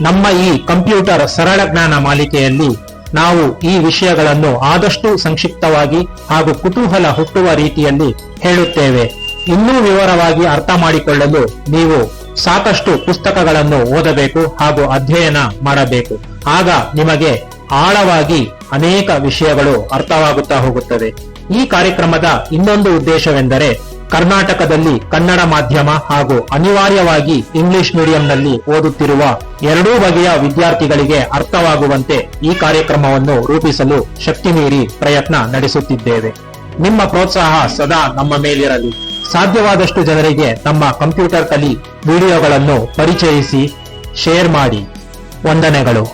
ನಮ್ಮ ಈ ಕಂಪ್ಯೂಟರ್ ಸರಳ ಜ್ಞಾನ ಮಾಲಿಕೆಯಲ್ಲಿ ನಾವು ಈ ವಿಷಯಗಳನ್ನು ಆದಷ್ಟು ಸಂಕ್ಷಿಪ್ತವಾಗಿ ಹಾಗೂ ಕುತೂಹಲ ಹುಟ್ಟುವ ರೀತಿಯಲ್ಲಿ ಹೇಳುತ್ತೇವೆ. ಇನ್ನೂ ವಿವರವಾಗಿ ಅರ್ಥ ಮಾಡಿಕೊಳ್ಳಲು ನೀವು ಸಾಕಷ್ಟು ಪುಸ್ತಕಗಳನ್ನು ಓದಬೇಕು ಹಾಗೂ ಅಧ್ಯಯನ ಮಾಡಬೇಕು. ಆಗ ನಿಮಗೆ ಆಳವಾಗಿ ಅನೇಕ ವಿಷಯಗಳು ಅರ್ಥವಾಗುತ್ತಾ ಹೋಗುತ್ತದೆ. ಈ ಕಾರ್ಯಕ್ರಮದ ಇನ್ನೊಂದು ಉದ್ದೇಶವೆಂದರೆ ಕರ್ನಾಟಕದಲ್ಲಿ ಕನ್ನಡ ಮಾಧ್ಯಮ ಹಾಗೂ ಅನಿವಾರ್ಯವಾಗಿ ಇಂಗ್ಲಿಷ್ ಮೀಡಿಯಂನಲ್ಲಿ ಓದುತ್ತಿರುವ ಎರಡೂ ಬಗೆಯ ವಿದ್ಯಾರ್ಥಿಗಳಿಗೆ ಅರ್ಥವಾಗುವಂತೆ ಈ ಕಾರ್ಯಕ್ರಮವನ್ನು ರೂಪಿಸಲು ಶಕ್ತಿ ಮೀರಿ ಪ್ರಯತ್ನ ನಡೆಸುತ್ತಿದ್ದೇವೆ. ನಿಮ್ಮ ಪ್ರೋತ್ಸಾಹ ಸದಾ ನಮ್ಮ ಮೇಲಿರಲಿ. ಸಾಧ್ಯವಾದಷ್ಟು ಜನರಿಗೆ ನಮ್ಮ ಕಂಪ್ಯೂಟರ್ ಕಲಿ ವಿಡಿಯೋಗಳನ್ನು ಪರಿಚಯಿಸಿ, ಶೇರ್ ಮಾಡಿ. ವಂದನೆಗಳು.